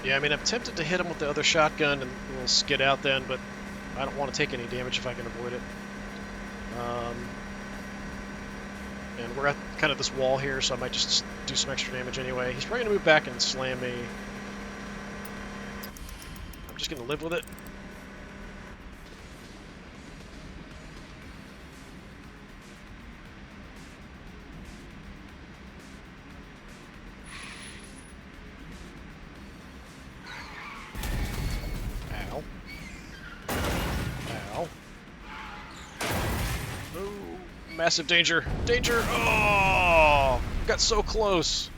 Yeah, I mean, I'm tempted to hit him with the other shotgun and we'll skid out then, but I don't want to take any damage if I can avoid it. And we're at kind of this wall here, so I might just do some extra damage anyway. He's probably going to move back and slam me. I'm just going to live with it. Ow. Ow. Oh, massive danger. Danger! Oh! Got so close.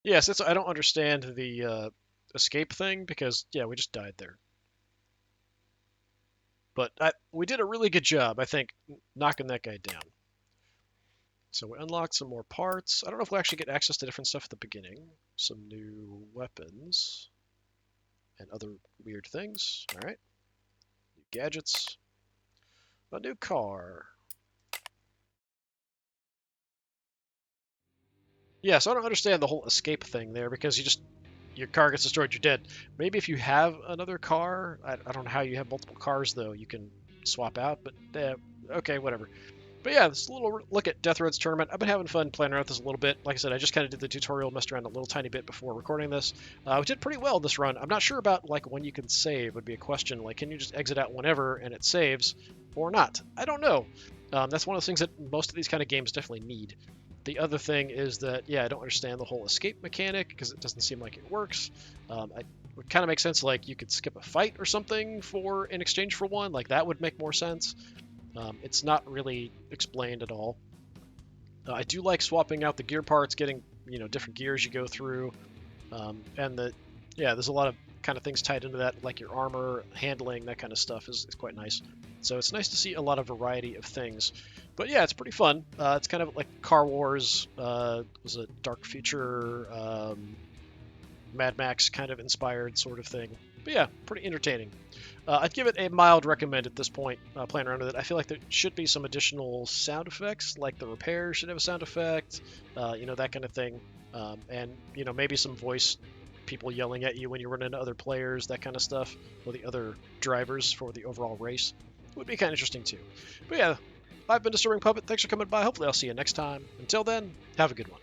Yes, I don't understand the escape thing because, yeah, we just died there. But we did a really good job, I think, knocking that guy down. So we unlocked some more parts. I don't know if we'll actually get access to different stuff at the beginning. Some new weapons and other weird things. All right. New gadgets. A new car. Yeah, so I don't understand the whole escape thing there because your car gets destroyed, you're dead. Maybe if you have another car, I don't know how you have multiple cars though, you can swap out, but okay, whatever. But yeah, this little look at Deathrace tournament. I've been having fun playing around with this a little bit. Like I said, I just kind of did the tutorial, messed around a little tiny bit before recording this. We did pretty well this run. I'm not sure about like when you can save would be a question. Like, can you just exit out whenever and it saves, or not? I don't know. That's one of the things that most of these kind of games definitely need. The other thing is that, yeah, I don't understand the whole escape mechanic because it doesn't seem like it works. It would kind of make sense like you could skip a fight or something in exchange for one. Like that would make more sense. It's not really explained at all. I do like swapping out the gear parts, getting different gears you go through, and there's a lot of kind of things tied into that, like your armor, handling, that kind of stuff is quite nice. So it's nice to see a lot of variety of things. But yeah, it's pretty fun. It's kind of like Car Wars, was a Dark Future, Mad Max kind of inspired sort of thing. But yeah, pretty entertaining. I'd give it a mild recommend at this point, playing around with it. I feel like there should be some additional sound effects, like the repair should have a sound effect, that kind of thing. And, maybe some voice people yelling at you when you run into other players, that kind of stuff, or the other drivers for the overall race. Would be kind of interesting too. But yeah, I've been Disturbing Puppet. Thanks for coming by. Hopefully I'll see you next time. Until then, have a good one.